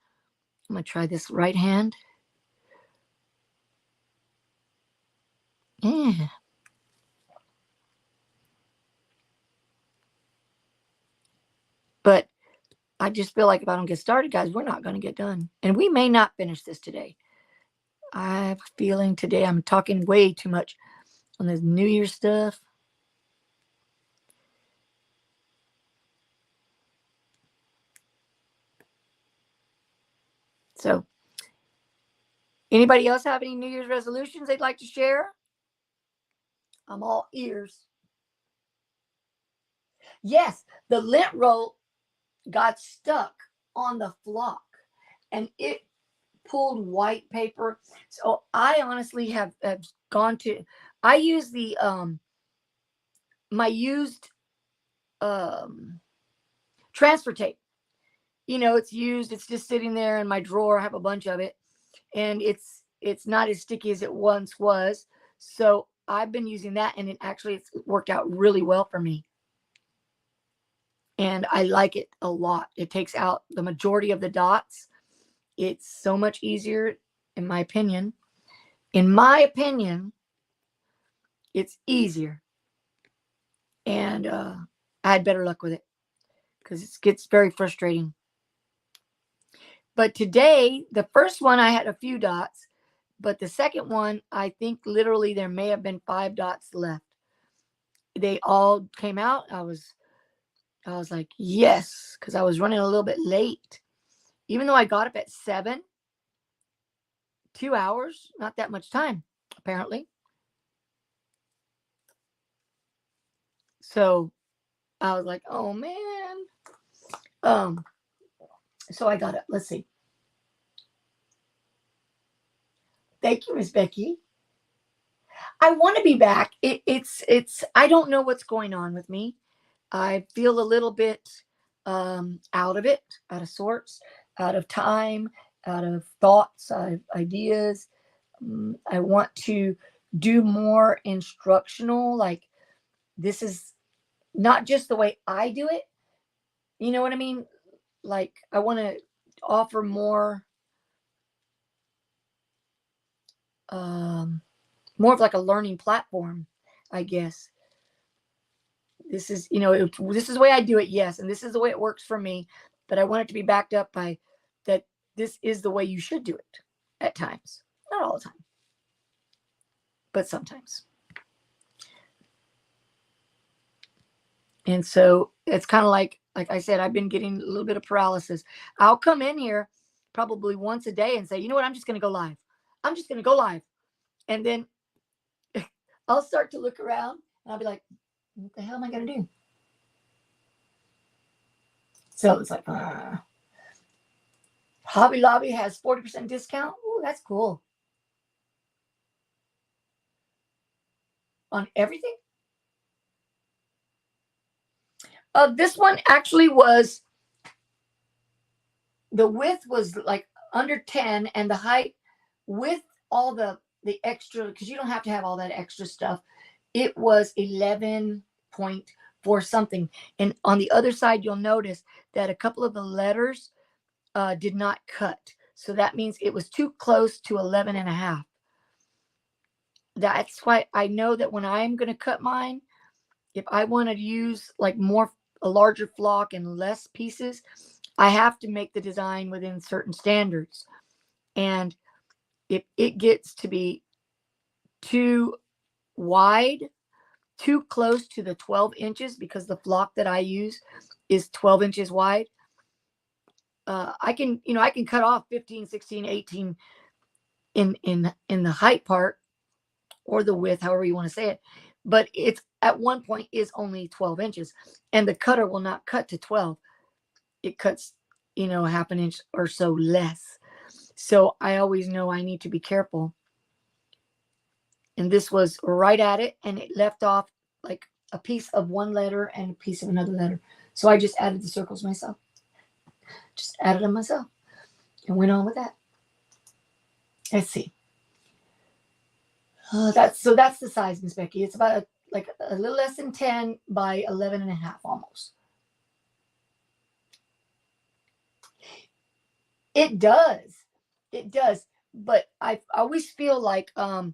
I'm going to try this right hand. Yeah. But I just feel like if I don't get started, guys, we're not going to get done. And we may not finish this today. I have a feeling today I'm talking way too much on this New Year's stuff. So, anybody else have any New Year's resolutions they'd like to share? I'm all ears. Yes, the lint roll got stuck on the flock and it pulled white paper. So I honestly have gone to, I use the my used transfer tape. You know, it's used, it's just sitting there in my drawer. I have a bunch of it, and it's not as sticky as it once was. So I've been using that, and it's worked out really well for me. And I like it a lot. It takes out the majority of the dots. It's so much easier, in my opinion. In my opinion, it's easier. And I had better luck with it because it gets very frustrating. But today, the first one, I had a few dots. But the second one, I think literally there may have been 5 dots left. They all came out. I was like, yes, because I was running a little bit late. Even though I got up at 7, 2 hours, not that much time, apparently. So I was like, oh man. So I got it. Let's see. Thank you, Miss Becky. I want to be back. It's I don't know what's going on with me. I feel a little bit out of it, out of sorts, out of time, out of thoughts, out of ideas. I want to do more instructional. Like, this is not just the way I do it. You know what I mean? Like, I want to offer more of like a learning platform, I guess. This is, this is the way I do it, yes, and this is the way it works for me, but I want it to be backed up by that this is the way you should do it at times. Not all the time, but sometimes. And so it's kind of like I said, I've been getting a little bit of paralysis. I'll come in here probably once a day and say, you know what, I'm just going to go live. I'm just going to go live. And then I'll start to look around and I'll be like, what the hell am I going to do? So it's like, Hobby Lobby has 40% discount. Oh, that's cool. On everything? This one actually was, the width was like under 10 and the height with all the extra, because you don't have to have all that extra stuff. It was 11.4 something. And on the other side, you'll notice that a couple of the letters did not cut. So that means it was too close to 11 and a half. That's why I know that when I'm going to cut mine, if I want to use like a larger flock and less pieces, I have to make the design within certain standards. And if it gets to be too wide, too close to the 12 inches, because the flock that I use is 12 inches wide, I can cut off 15, 16, 18 in the height part, or the width, however you want to say it. But it's at one point is only 12 inches, and the cutter will not cut to 12. It cuts, half an inch or so less. So I always know I need to be careful. And this was right at it, and it left off like a piece of one letter and a piece of another letter. So I just added the circles myself. Just added them myself and went on with that. Let's see. That's the size, Miss Becky. It's about a little less than 10 by 11 and a half almost. It does. It does. But I always feel like I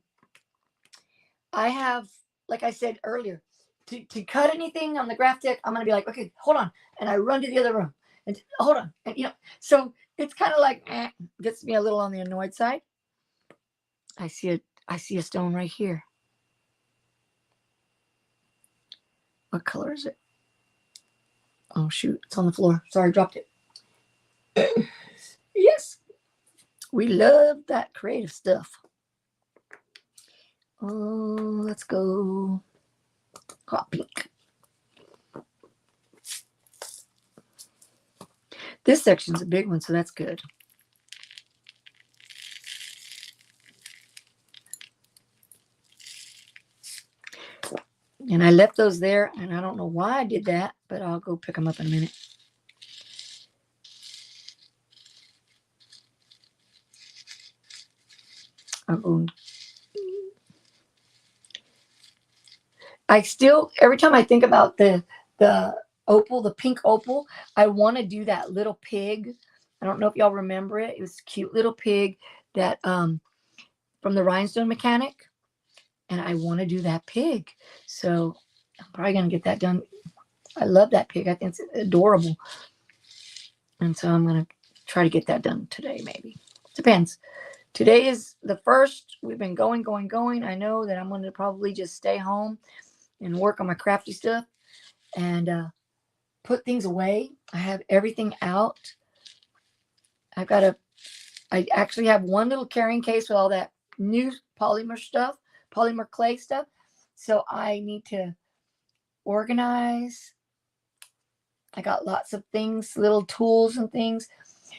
have, like I said earlier, to cut anything on the graph deck, I'm going to be like, okay, hold on. And I run to the other room. And hold on. And, so it's kind of like, gets me a little on the annoyed side. I see a stone right here. What color is it? Oh, shoot. It's on the floor. Sorry, I dropped it. Yes. We love that creative stuff. Oh, let's go hot pink. This section's a big one, so that's good. And I left those there, and I don't know why I did that, but I'll go pick them up in a minute. I still, every time I think about the opal, the pink opal, I want to do that little pig. I don't know if y'all remember it. It was a cute little pig that from the Rhinestone Mechanic, and I want to do that pig. So I'm probably gonna get that done. I love that pig. I think it's adorable, and so I'm gonna try to get that done today. Maybe depends. Today is the first. We've been going. I know that I'm going to probably just stay home and work on my crafty stuff and put things away. I have everything out. I actually have one little carrying case with all that new polymer stuff, polymer clay stuff. So I need to organize. I got lots of things, little tools and things,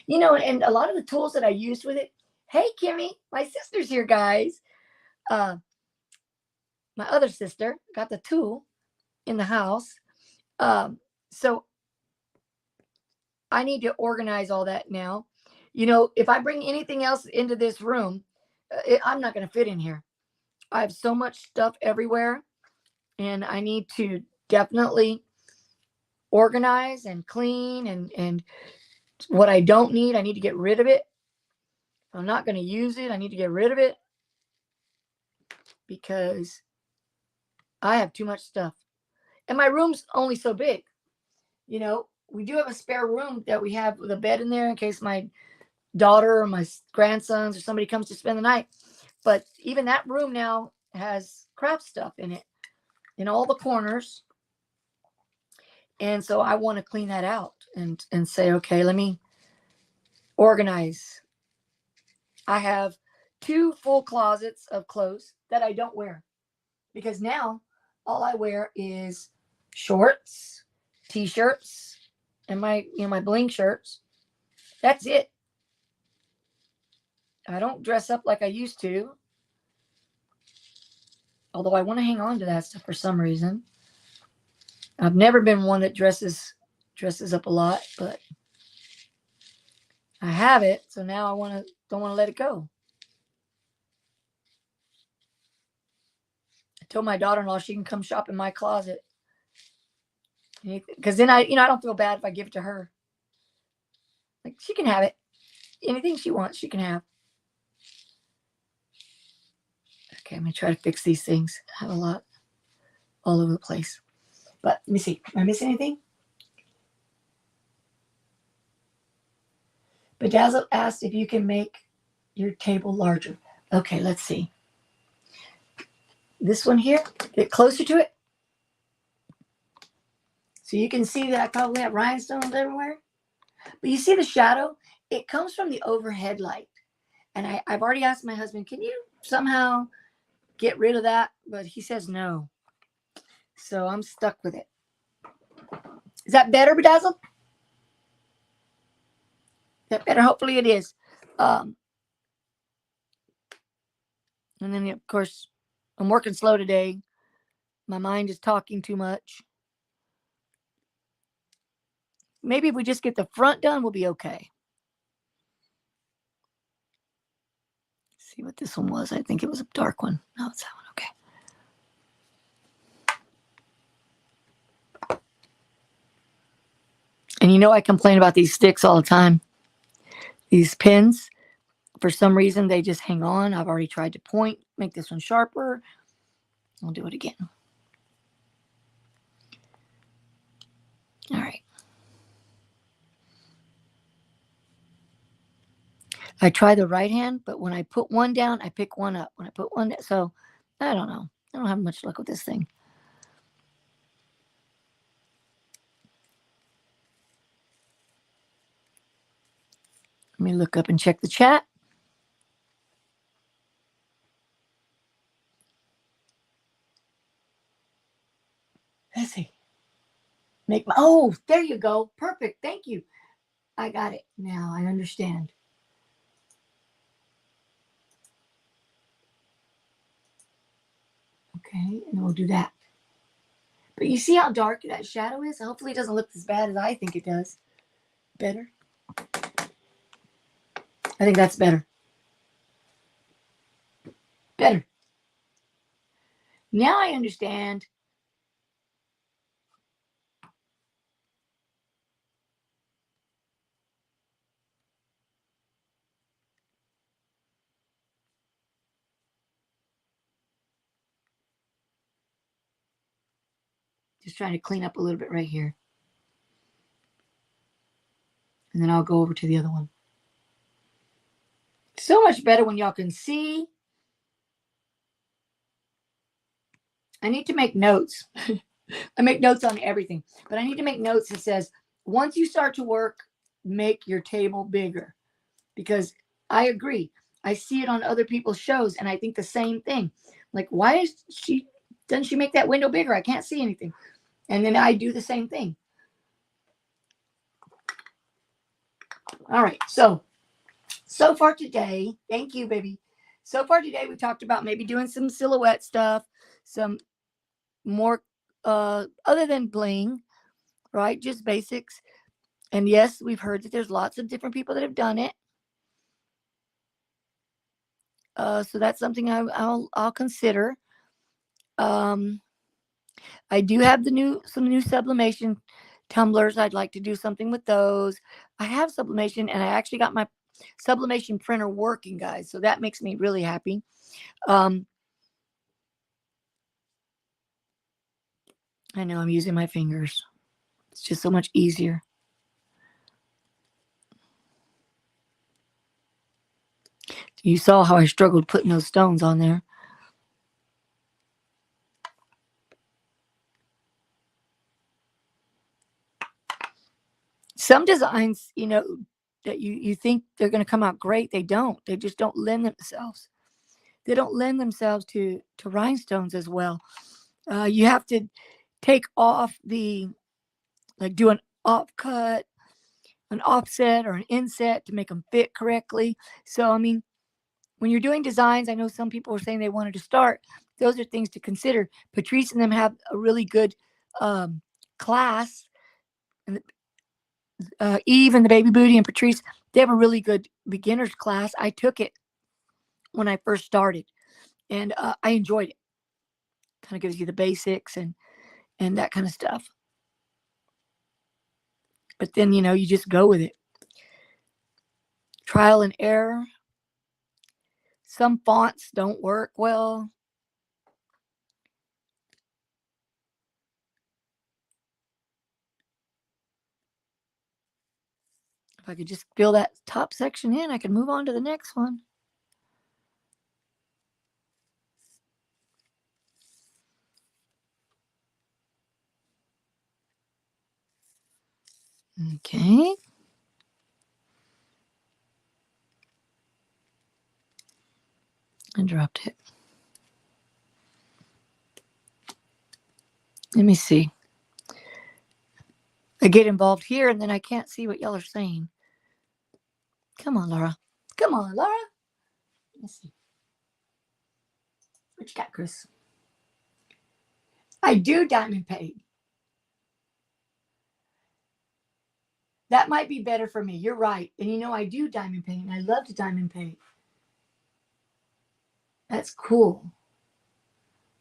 and a lot of the tools that I used with it. Hey, Kimmy, my sister's here, guys. My other sister got the tool in the house. So I need to organize all that now. If I bring anything else into this room, I'm not going to fit in here. I have so much stuff everywhere, and I need to definitely organize and clean, and what I don't need, I need to get rid of it. If I'm not going to use it, I need to get rid of it because I have too much stuff. And my room's only so big. We do have a spare room that we have with a bed in there in case my daughter or my grandsons or somebody comes to spend the night. But even that room now has craft stuff in it, in all the corners. And so I want to clean that out and say, okay, let me organize. I have 2 full closets of clothes that I don't wear because now all I wear is shorts, t-shirts, and my bling shirts. That's it. I don't dress up like I used to. Although I want to hang on to that stuff for some reason. I've never been one that dresses up a lot, but I have it, so now don't want to let it go. I told my daughter-in-law she can come shop in my closet. Because then I don't feel bad if I give it to her. Like, she can have it. Anything she wants, she can have. Okay, I'm going to try to fix these things. I have a lot all over the place. But let me see. Am I missing anything? Bedazzle asked if you can make your table larger. Okay, let's see. This one here, get closer to it. So you can see that I probably have rhinestones everywhere. But you see the shadow? It comes from the overhead light. And I've already asked my husband, can you somehow get rid of that? But he says no. So I'm stuck with it. Is that better, Bedazzled? Is that better? Hopefully it is. And then, of course, I'm working slow today. My mind is talking too much. Maybe if we just get the front done, we'll be okay. See what this one was. I think it was a dark one. No, it's that one. Okay. And I complain about these sticks all the time. These pins, for some reason, they just hang on. I've already tried to point, make this one sharper. I'll do it again. All right. I try the right hand, but when I put one down, I pick one up. When I put one down, so I don't know. I don't have much luck with this thing. Let me look up and check the chat. Let's see. Make my, oh, there you go. Perfect. Thank you. I got it. Now I understand. Okay, and we'll do that. But you see how dark that shadow is? Hopefully it doesn't look as bad as I think it does. Better? I think that's better. Better. Now I understand. Just trying to clean up a little bit right here. And then I'll go over to the other one. So much better when y'all can see. I need to make notes. I make notes on everything, but I need to make notes that says, once you start to work, make your table bigger. Because I agree. I see it on other people's shows and I think the same thing. Like, why doesn't she make that window bigger? I can't see anything. And then I do the same thing. All right. So far today, thank you, baby. So far today, we talked about maybe doing some silhouette stuff, some more, other than bling, right? Just basics. And yes, we've heard that there's lots of different people that have done it. So that's something I'll consider. I do have some new sublimation tumblers. I'd like to do something with those. I have sublimation, and I actually got my sublimation printer working, guys. So that makes me really happy. I know I'm using my fingers. It's just so much easier. You saw how I struggled putting those stones on there. Some designs, that you think they're going to come out great, they don't. They just don't lend themselves. They don't lend themselves to rhinestones as well. You have to take off do an offcut, an offset, or an inset to make them fit correctly. So, I mean, when you're doing designs, I know some people were saying they wanted to start. Those are things to consider. Patrice and them have a really good class. And Eve and the Baby Booty and Patrice, they have a really good beginner's class. I took it when I first started, and I enjoyed it. Kind of gives you the basics and that kind of stuff. But then, you just go with it. Trial and error. Some fonts don't work well. If I could just fill that top section in, I could move on to the next one. Okay. I dropped it. Let me see. I get involved here and then I can't see what y'all are saying. Come on, Laura. Come on, Laura. Let's see. What you got, Chris? I do diamond paint. That might be better for me. You're right. And I do diamond paint. I love to diamond paint. That's cool.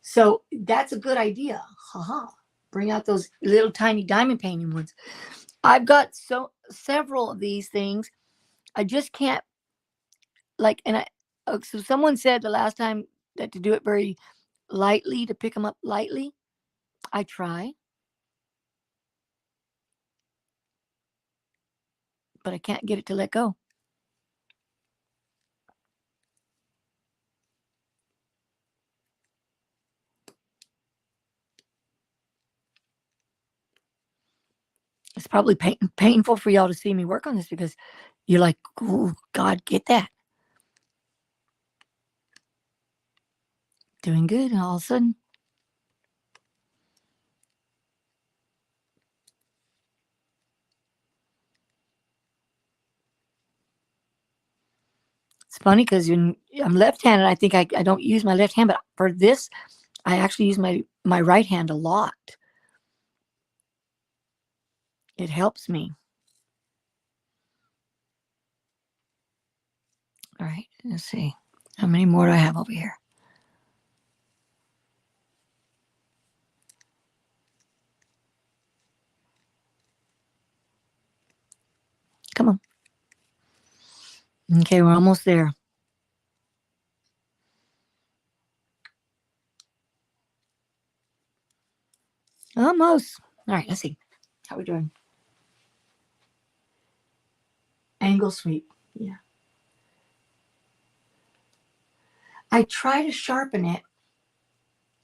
So that's a good idea. Haha. Bring out those little tiny diamond painting ones. I've got several of these things. I just can't so someone said the last time that to do it very lightly, to pick them up lightly. I try, but I can't get it to let go. It's probably painful for y'all to see me work on this because you're like, oh, God, get that. Doing good. And all of a sudden, it's funny because I'm left-handed. I think I don't use my left hand, but for this, I actually use my right hand a lot. It helps me. All right, let's see. How many more do I have over here? Come on. Okay, we're almost there. Almost. All right, let's see. How we doing? Angle sweep. Yeah. I try to sharpen it.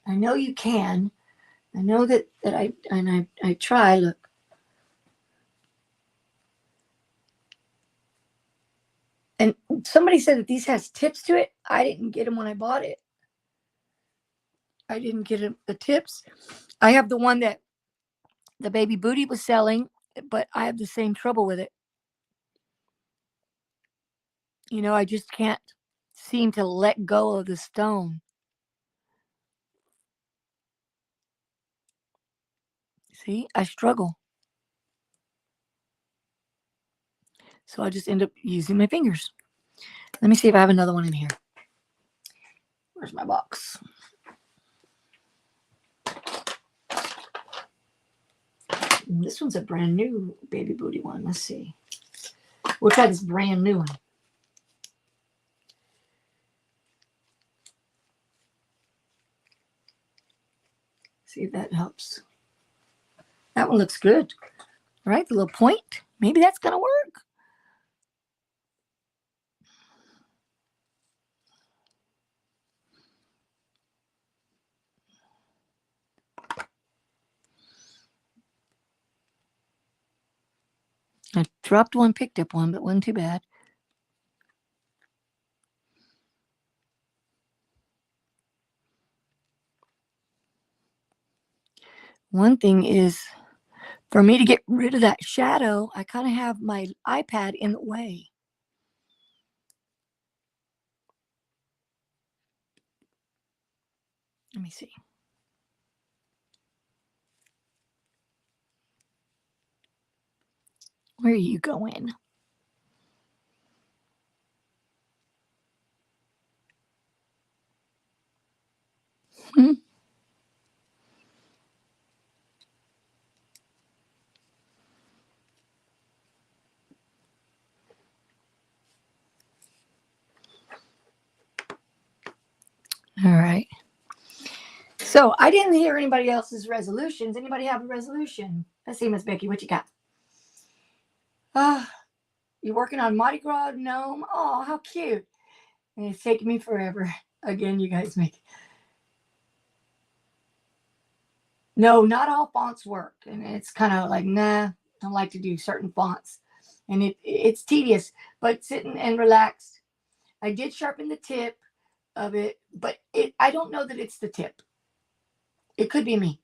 I know you can. I know that I try. Look. And somebody said that these has tips to it. I didn't get them when I bought it. I didn't get the tips. I have the one that the baby booty was selling, but I have the same trouble with it. You know, I just can't seem to let go of the stone. See, I struggle. So I just end up using my fingers. Let me see if I have another one in here. Where's my box? This one's a brand new baby booty one. Let's see. We'll try this brand new one. See if that helps. That one looks good. All right, the little point. Maybe that's going to work. I dropped one, picked up one, but wasn't too bad. One thing is, for me to get rid of that shadow, I kind of have my iPad in the way. Let me see. Where are you going? Hmm? All right. So I didn't hear anybody else's resolutions. Anybody have a resolution? Let's see, Miss Becky, what you got? You're working on Mardi Gras gnome. Oh, how cute. And it's taking me forever. Again, you guys make. No, not all fonts work. And it's kind of like, nah, I don't like to do certain fonts. And it's tedious, but sitting and relaxed. I did sharpen the tip of it, but I don't know that it's the tip. It could be me.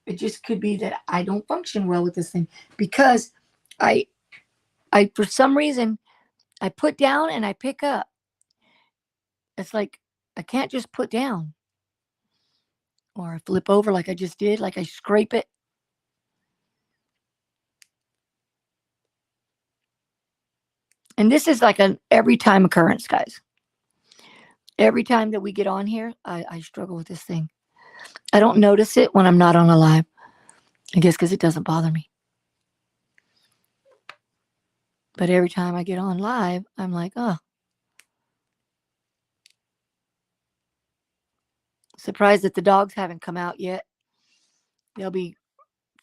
It just could be that I don't function well with this thing because I for some reason I put down and I pick up. It's like I can't just put down or I flip over like I just did, like I scrape it. And this is like an every time occurrence, guys. Every time that we get on here, I struggle with this thing. I don't notice it when I'm not on a live. I guess because it doesn't bother me. But every time I get on live, I'm like, oh. Surprised that the dogs haven't come out yet. They'll be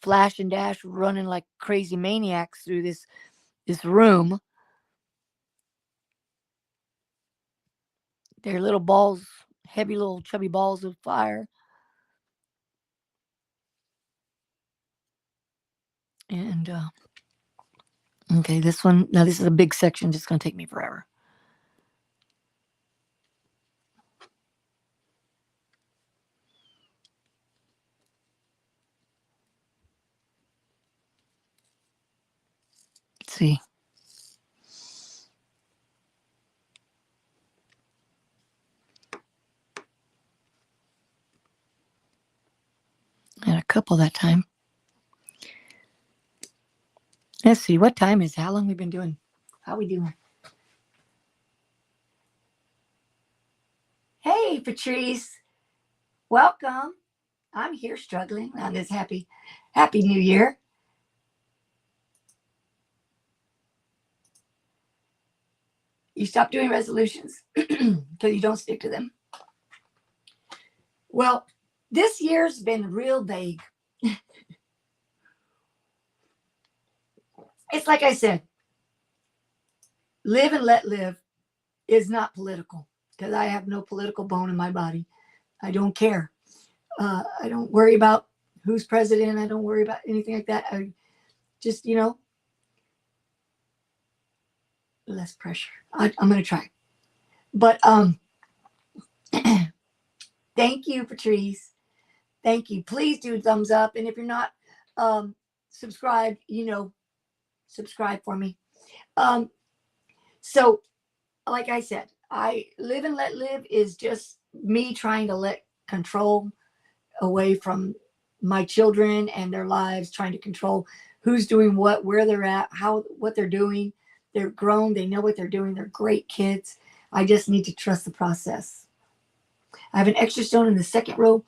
flash and dash running like crazy maniacs through this room. They're little balls, heavy little chubby balls of fire. And okay, this one, now this is a big section, just going to take me forever. Let's see. I had a couple that time. Let's see, what time is it? How long we been doing? How we doing? Hey, Patrice. Welcome. I'm here struggling on this happy new year. You stop doing resolutions because you don't stick to them. Well, this year's been real vague. It's like I said, live and let live is not political because I have no political bone in my body. I don't care. I don't worry about who's president. I don't worry about anything like that. I just, less pressure. I'm going to try. But thank you, Patrice. Thank you. Please do thumbs up. And if you're not subscribed, subscribe for me. So, like I said, I live and let live is just me trying to let control away from my children and their lives, trying to control who's doing what, where they're at, what they're doing. They're grown. They know what they're doing. They're great kids. I just need to trust the process. I have an extra stone in the second row.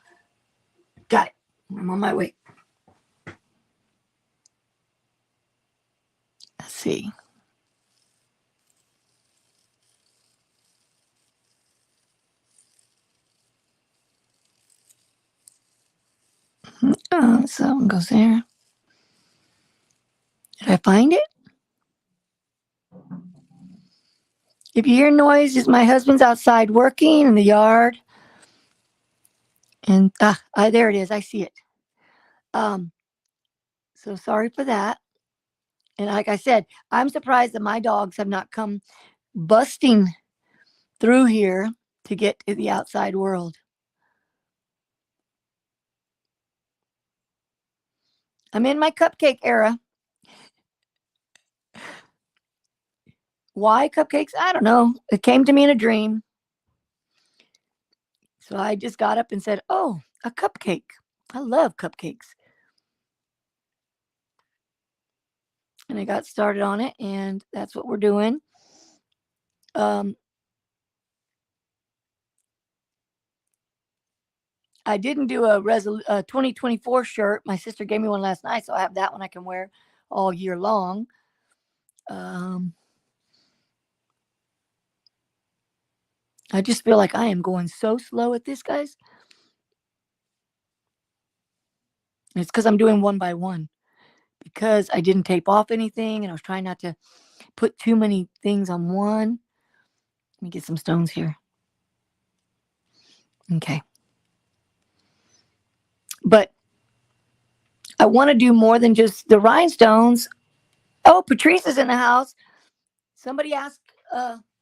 Got it. I'm on my way. Let's see. So it goes there. Did I find it? If you hear noise, it's my husband's outside working in the yard. And there it is. I see it. So sorry for that. And like I said, I'm surprised that my dogs have not come busting through here to get to the outside world. I'm in my cupcake era. Why cupcakes? I don't know. It came to me in a dream. So I just got up and said, oh, a cupcake. I love cupcakes. And I got started on it, and that's what we're doing. I didn't do a 2024 shirt. My sister gave me one last night, so I have that one I can wear all year long. I just feel like I am going so slow at this, guys. It's because I'm doing one by one. Because I didn't tape off anything, and I was trying not to put too many things on one. Let me get some stones here. Okay. But I want to do more than just the rhinestones. Oh, Patrice is in the house. Somebody asked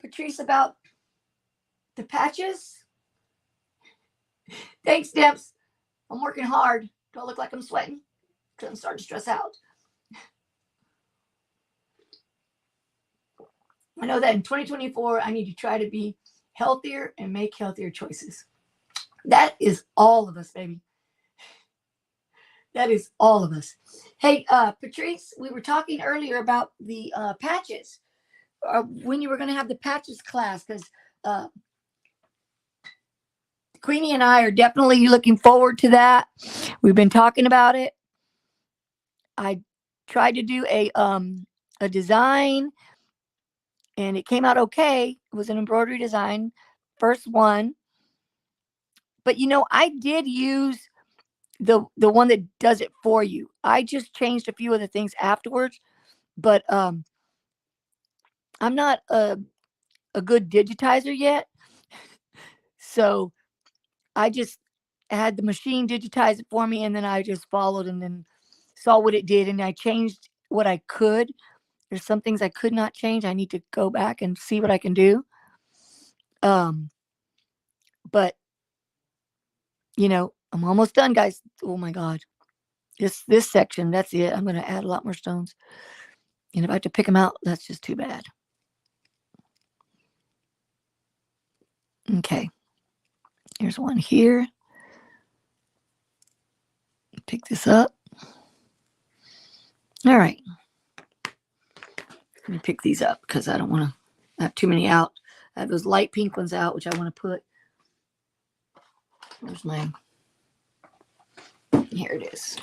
Patrice about the patches. Thanks, Debs. I'm working hard. Do I look like I'm sweating? Because I'm starting to stress out. I know that in 2024, I need to try to be healthier and make healthier choices. That is all of us, baby. That is all of us. Hey, Patrice, we were talking earlier about the patches. When you were going to have the patches class, because Queenie and I are definitely looking forward to that. We've been talking about it. I tried to do a design, and it came out okay. It was an embroidery design, first one. But I did use the one that does it for you. I just changed a few of the things afterwards, but I'm not a good digitizer yet. So I just had the machine digitize it for me, and then I just followed and then saw what it did, and I changed what I could. There's some things I could not change. I need to go back and see what I can do. But I'm almost done, guys. Oh my God. This section, that's it. I'm going to add a lot more stones. And if I have to pick them out, that's just too bad. Okay. Here's one here. Pick this up. All right. Let me pick these up because I don't want to have too many out. I have those light pink ones out, which I want to put. Where's my... Here it is.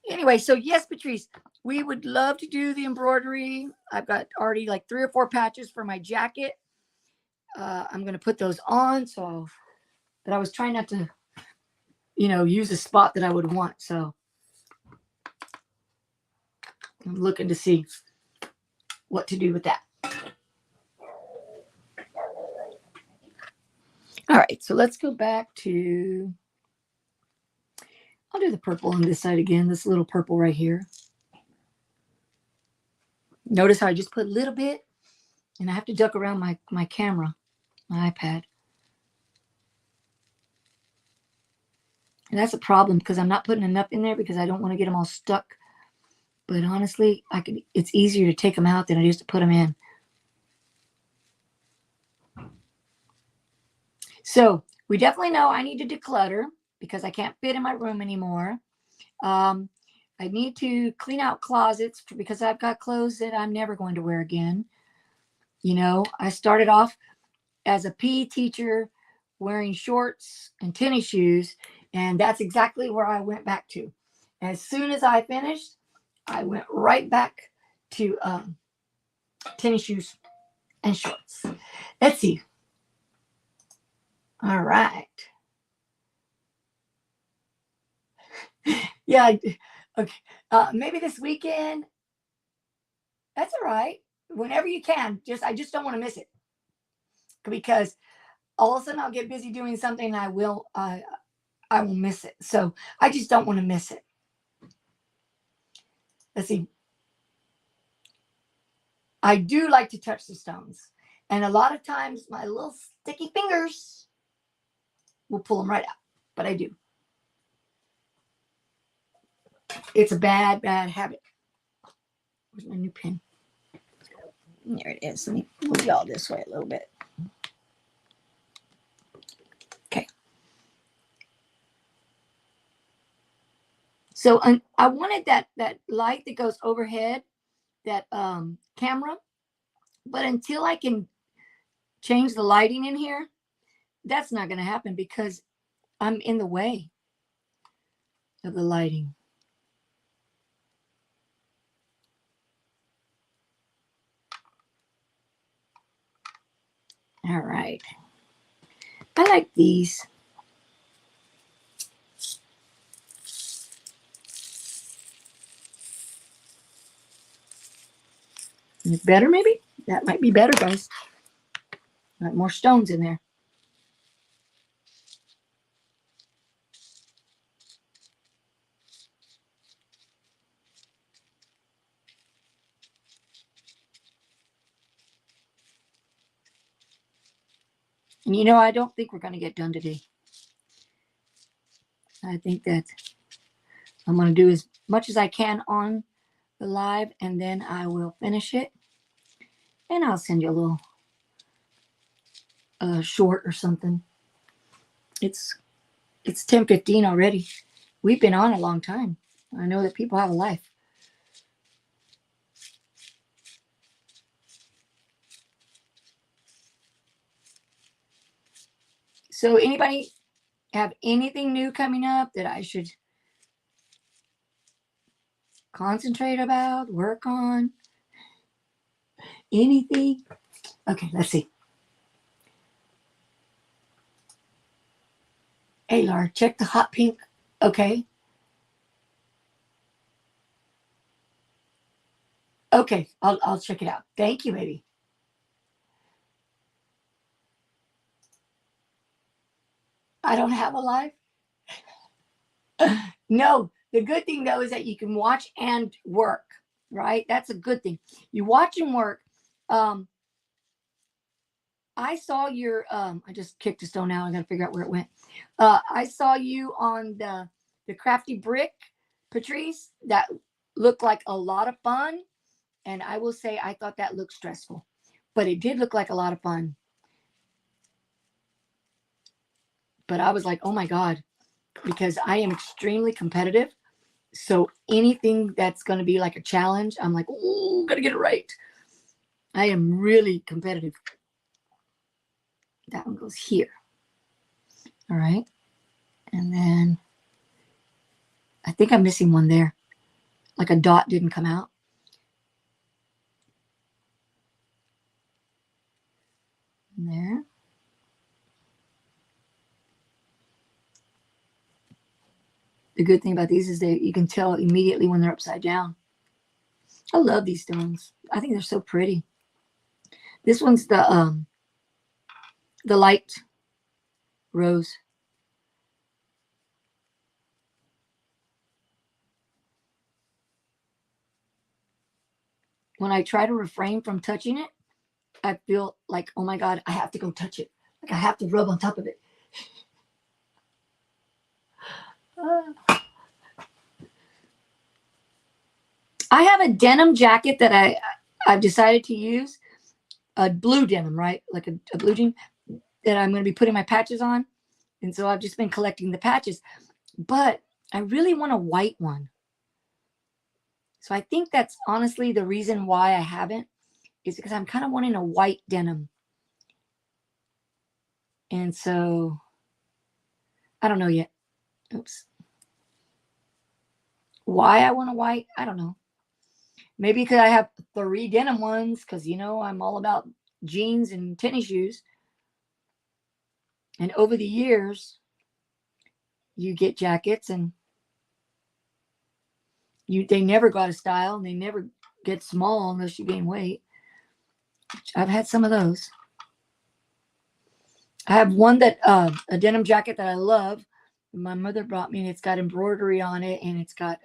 Anyway, so yes, Patrice, we would love to do the embroidery. I've got already like 3 or 4 patches for my jacket. I'm going to put those on. But I was trying not to, use a spot that I would want. So I'm looking to see what to do with that. All right, so let's go back to, I'll do the purple on this side again, this little purple right here. Notice how I just put a little bit, and I have to duck around my camera, my iPad. And that's a problem because I'm not putting enough in there because I don't want to get them all stuck. But honestly, it's easier to take them out than it is to put them in. So we definitely know I need to declutter because I can't fit in my room anymore. I need to clean out closets because I've got clothes that I'm never going to wear again. I started off as a PE teacher wearing shorts and tennis shoes, and that's exactly where I went back to. As soon as I finished, I went right back to tennis shoes and shorts. Let's see. All right. Yeah. Okay. Maybe this weekend. That's all right. Whenever you can. I just don't want to miss it because all of a sudden I'll get busy doing something and I will miss it. So I just don't want to miss it. Let's see. I do like to touch the stones, and a lot of times my little sticky fingers will pull them right out, but I do. It's a bad, bad habit. Where's my new pen? There it is. Let me move y'all this way a little bit. Okay. So I wanted that light that goes overhead, that camera, but until I can change the lighting in here, that's not going to happen because I'm in the way of the lighting. All right. I like these. Better, maybe? That might be better, guys. Got more stones in there. And I don't think we're going to get done today. I think that I'm going to do as much as I can on the live, and then I will finish it. And I'll send you a little short or something. It's 10:15 already. We've been on a long time. I know that people have a life. So anybody have anything new coming up that I should concentrate about, work on? Anything? Okay, let's see. Hey, Laura, check the hot pink. Okay. Okay, I'll check it out. Thank you, baby. I don't have a life. No, The good thing though is that you can watch and work, right? That's a good thing. You watch and work. I saw your I just kicked a stone out. I gotta figure out where it went. I saw you on the crafty brick, Patrice. That looked like a lot of fun. And I will say I thought that looked stressful. But it did look like a lot of fun. But I was like, oh my God, because I am extremely competitive. So anything that's going to be like a challenge, I'm like, oh, got to get it right. I am really competitive. That one goes here. All right. And then I think I'm missing one there. Like a dot didn't come out. And there. The good thing about these is that you can tell immediately when they're upside down. I love these stones. I think they're so pretty. This one's the light rose. When I try to refrain from touching it, I feel like, oh my God, I have to go touch it. Like I have to rub on top of it. I have a denim jacket that I've decided to use. A blue denim, right? Like a blue jean that I'm going to be putting my patches on. And so I've just been collecting the patches. But I really want a white one. So I think that's honestly the reason why I haven't, is because I'm kind of wanting a white denim. And so I don't know yet. Oops. Why I want a white, I don't know. Maybe because I have 3 denim ones, because, you know, I'm all about jeans and tennis shoes. And over the years, you get jackets and they never go out of style, and they never get small unless you gain weight. I've had some of those. I have one that a denim jacket that I love. My mother brought me, and it's got embroidery on it, and it's got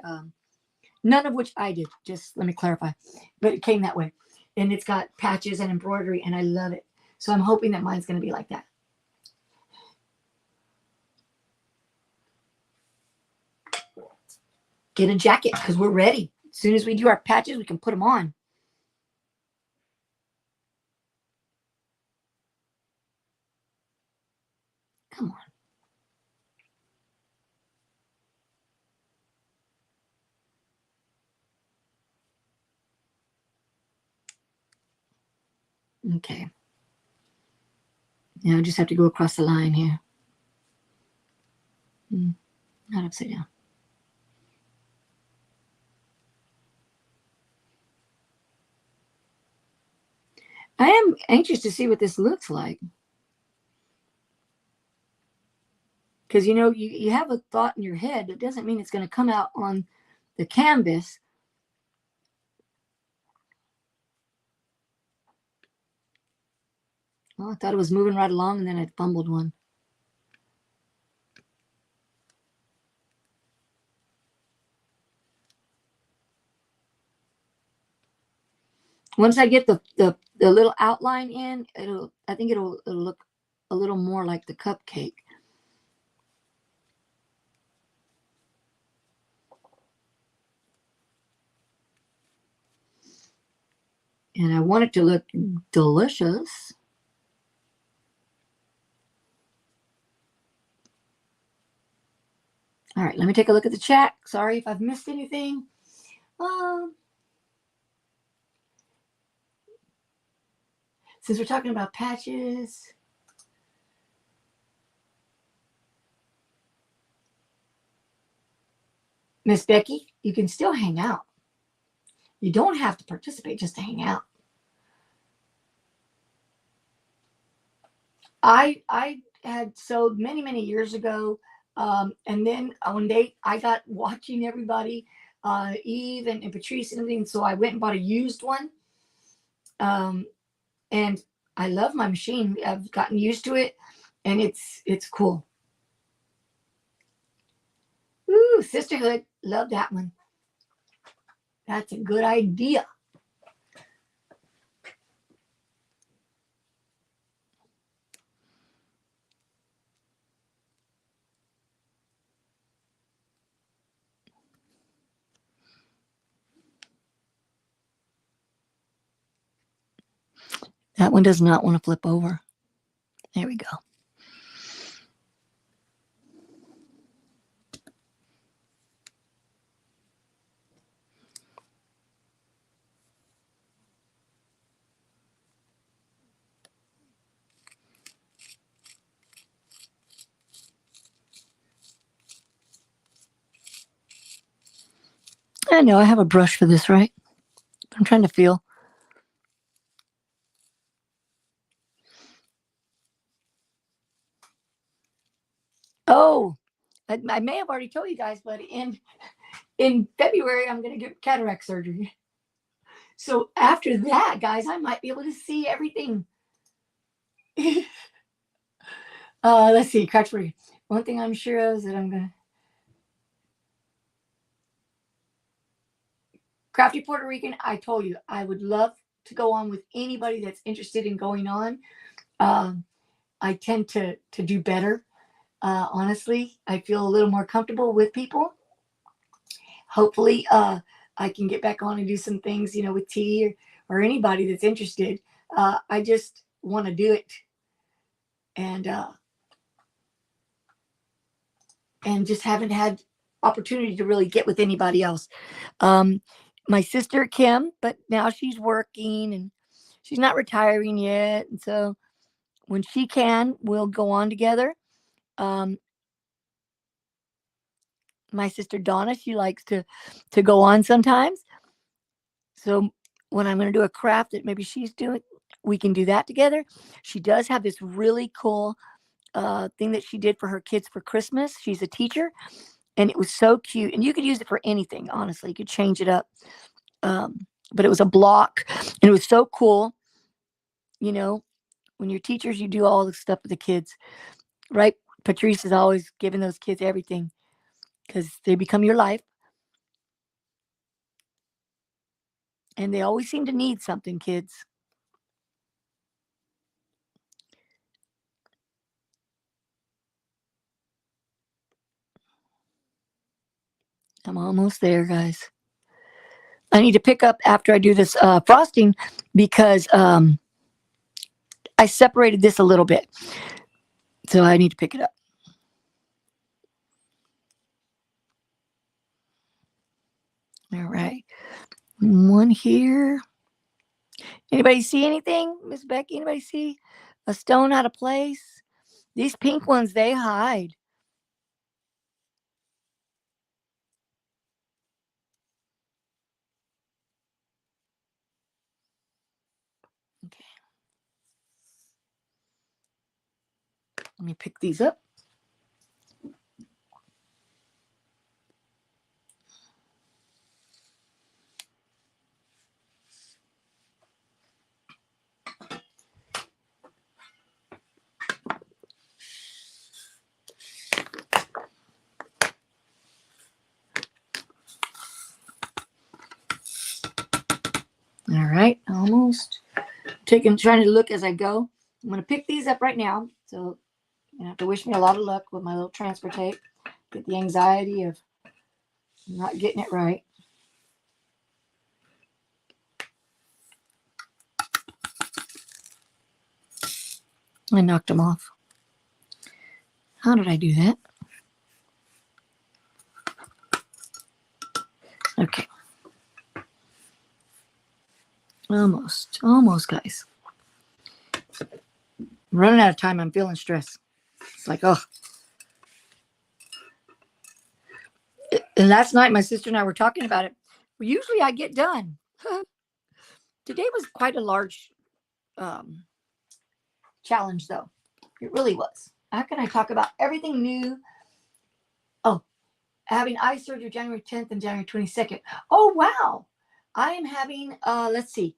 none of which I did. Just let me clarify, but it came that way, and it's got patches and embroidery, and I love it. So I'm hoping that mine's going to be like that. Get a jacket because we're ready. As soon as we do our patches, we can put them on. Come on. Okay. Now I just have to go across the line here. Not upside down. I am anxious to see what this looks like. Because, you know, you have a thought in your head. It doesn't mean it's going to come out on the canvas. Well, I thought it was moving right along, and then I fumbled one. Once I get the little outline in, I think it'll look a little more like the cupcake. And I want it to look delicious. All right, let me take a look at the chat. Sorry if I've missed anything. Since we're talking about patches, Miss Becky, you can still hang out. You don't have to participate just to hang out. I had sewed many years ago, and then one day I got watching everybody, Eve and Patrice and everything, so I went and bought a used one. And I love my machine. I've gotten used to it, and it's cool. Ooh, sisterhood. Love that one. That's a good idea. That one does not want to flip over. There we go. I know I have a brush for this, right? I'm trying to feel. Oh, I may have already told you guys, but in February I'm going to get cataract surgery. So after that, guys, I might be able to see everything. Let's see, cracked free. One thing I'm sure of is that I'm gonna Crafty Puerto Rican. I told you I would love to go on with anybody that's interested in going on. I tend to do better. Honestly, I feel a little more comfortable with people. Hopefully, I can get back on and do some things, with T or anybody that's interested. I just want to do it, and just haven't had opportunity to really get with anybody else. My sister Kim, but now she's working and she's not retiring yet, and so when she can, we'll go on together. Um, my sister Donna, she likes to go on sometimes. So when I'm going to do a craft that maybe she's doing, we can do that together. She does have this really cool thing that she did for her kids for Christmas. She's a teacher, and it was so cute. And you could use it for anything, honestly. You could change it up. But it was a block, and it was so cool. You know, when you're teachers, you do all the stuff with the kids, right? Patrice is always giving those kids everything because they become your life. And they always seem to need something, kids. I'm almost there, guys. I need to pick up after I do this frosting because I separated this a little bit. So I need to pick it up. All right. One here. Anybody see anything, Miss Becky? Anybody see a stone out of place? These pink ones, they hide. Okay. Let me pick these up. All right, almost. Trying to look as I go. I'm going to pick these up right now. So you have to wish me a lot of luck with my little transfer tape. Get the anxiety of not getting it right. I knocked them off. How did I do that? Okay. Almost, guys. I'm running out of time. I'm feeling stressed. It's like, oh. And last night, my sister and I were talking about it. Well, usually I get done. Today was quite a large challenge, though. It really was. How can I talk about everything new? Oh, having eye surgery January 10th and January 22nd. Oh, wow. I am having, let's see.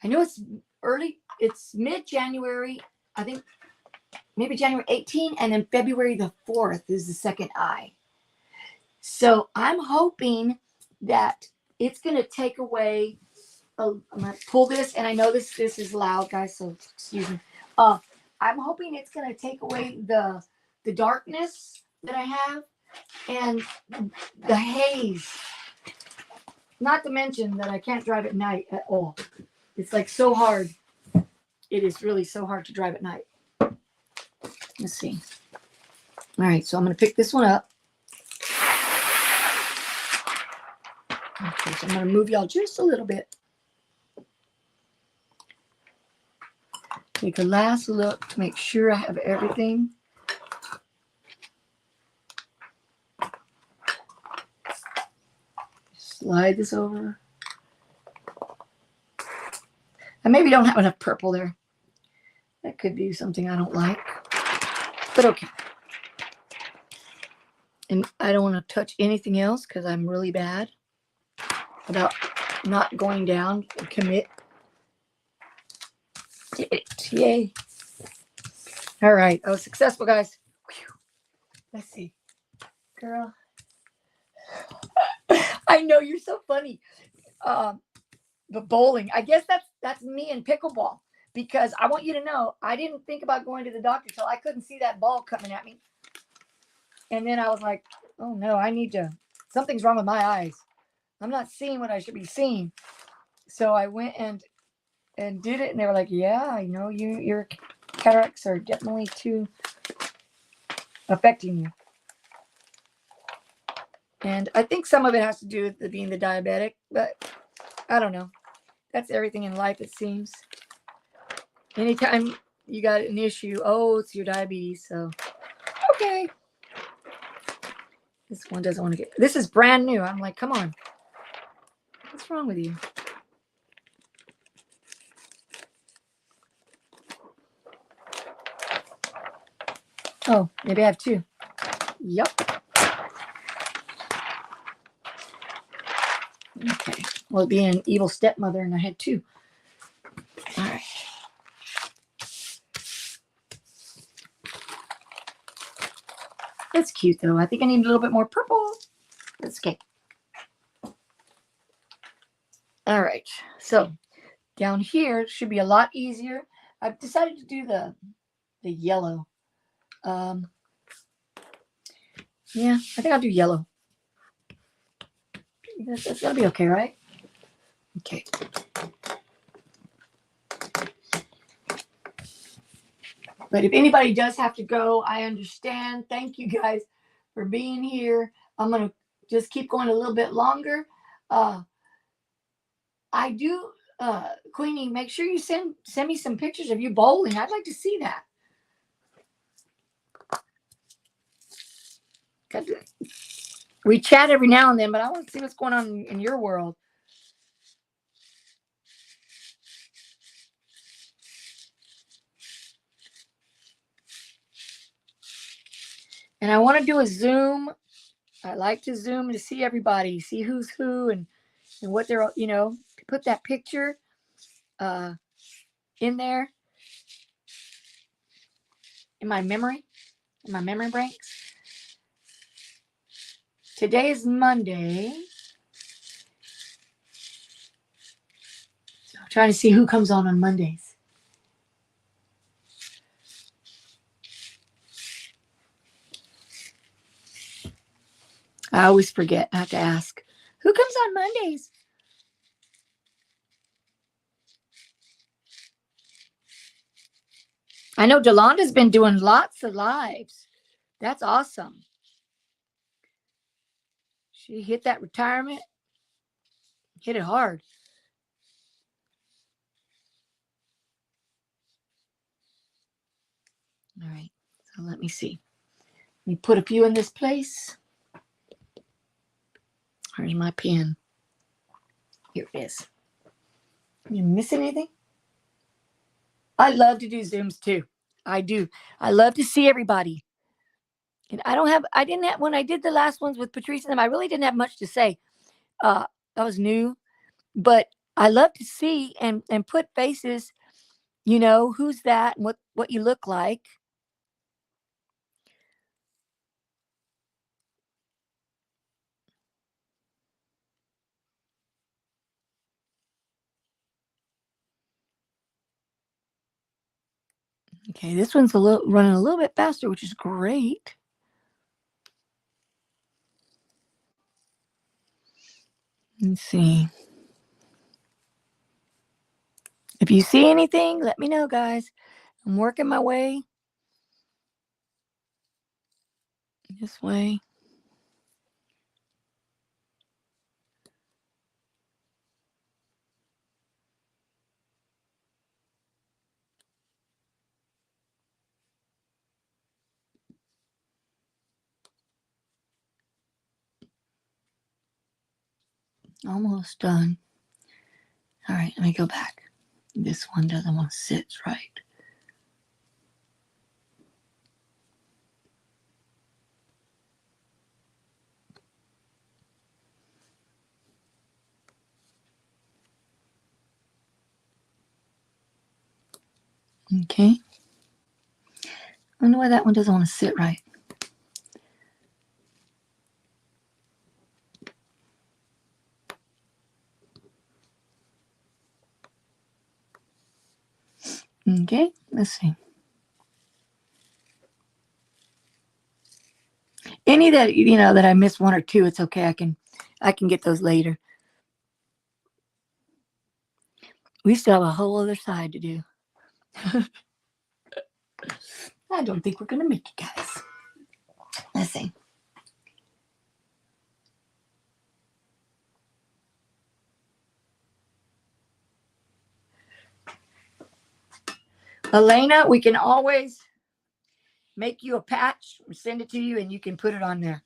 I know it's early. It's mid-January. I think maybe January 18th, and then February the 4th is the second eye. So I'm hoping that it's going to take away. I'm going to pull this, and I know this is loud, guys, so excuse me. I'm hoping it's going to take away the darkness that I have and the haze. Not to mention that I can't drive at night at all. It's like so hard. It is really so hard to drive at night. Let's see. All right, so I'm going to pick this one up. Okay, so I'm going to move y'all just a little bit. Take a last look to make sure I have everything. Slide this over. I maybe don't have enough purple there. That could be something I don't like, but okay. And I don't want to touch anything else because I'm really bad about not going down and commit. Yay. All right. I was successful, guys. Whew. Let's see. Girl. I know you're so funny. The bowling. I guess that's me in pickleball, because I want you to know I didn't think about going to the doctor till I couldn't see that ball coming at me. And then I was like, oh no, something's wrong with my eyes. I'm not seeing what I should be seeing. So I went and did it, and they were like, yeah, I know your cataracts are definitely too affecting you. And I think some of it has to do with being the diabetic, but I don't know. That's everything in life, it seems. Anytime you got an issue, oh, it's your diabetes. So, okay. This one doesn't want to get. This is brand new. I'm like, come on. What's wrong with you? Oh, maybe I have two. Yep. Okay. Well, being an evil stepmother, and I had two. All right. That's cute, though. I think I need a little bit more purple. That's okay. All right. So down here should be a lot easier. I've decided to do the yellow. Yeah, I think I'll do yellow. That's gotta be okay, right? Okay. But if anybody does have to go, I understand. Thank you guys for being here. I'm gonna just keep going a little bit longer. I do, Queenie, make sure you send me some pictures of you bowling. I'd like to see that. We chat every now and then, but I want to see what's going on in your world. And I want to do a Zoom. I like to Zoom to see everybody, see who's who, and what they're, put that picture in there in my memory banks. Today is Monday. So I'm trying to see who comes on Mondays. I always forget. I have to ask. Who comes on Mondays? I know Delonda's been doing lots of lives. That's awesome. She hit that retirement. Hit it hard. All right. So let me see. Let me put a few in this place. Where's my pen? Here it is. You miss anything? I love to do Zooms too. I do. I love to see everybody. And I didn't have, when I did the last ones with Patrice and them, I really didn't have much to say. That was new. But I love to see and put faces, who's that and what you look like. Okay, this one's running a little bit faster, which is great. Let's see. If you see anything, let me know, guys. I'm working my way this way. Almost done. All right, let me go back. This one doesn't want to sit right. Okay. I wonder why that one doesn't want to sit right. Okay, let's see. Any that that I missed one or two, it's okay. I can get those later. We still have a whole other side to do. I don't think we're gonna make it, guys. Let's see. Elena, we can always make you a patch, send it to you, and you can put it on there.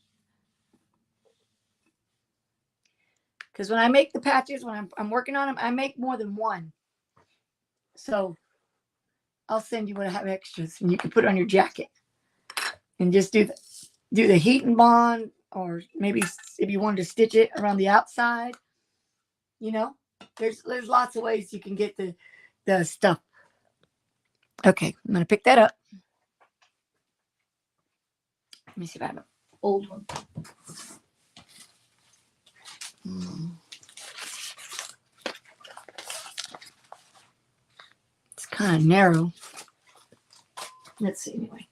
Because when I make the patches, when I'm working on them, I make more than one. So I'll send you what I have extras, and you can put it on your jacket, and just do the heat and bond, or maybe if you wanted to stitch it around the outside. There's lots of ways you can get the stuff. Okay, I'm gonna pick that up. Let me see if I have an old one. It's kind of narrow. Let's see anyway.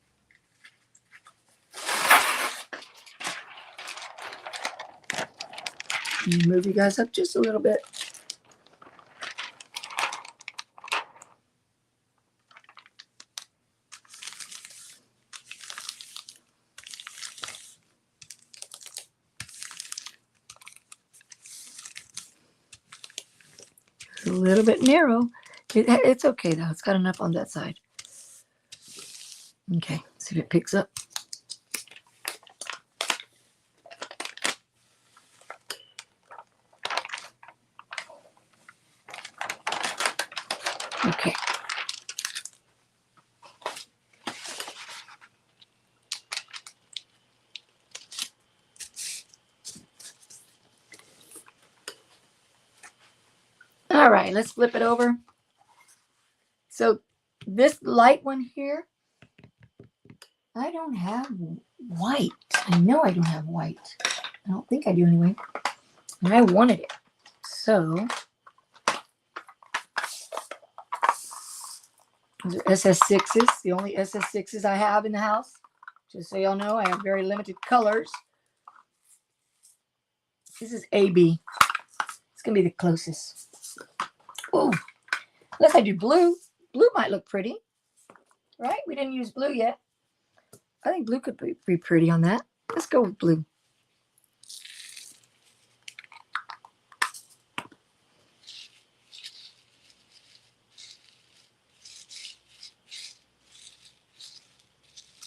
Move you guys up just a little bit. It's a little bit narrow. It's okay though. It's got enough on that side. Okay, see if it picks up. Okay. All right, let's flip it over. So this light one here, I don't have white. I know I don't have white. I don't think I do anyway. And I wanted it. So these are SS6s, the only SS6s I have in the house. Just so y'all know, I have very limited colors. This is AB. It's going to be the closest. Oh, unless I do blue. Blue might look pretty. Right? We didn't use blue yet. I think blue could be pretty on that. Let's go with blue.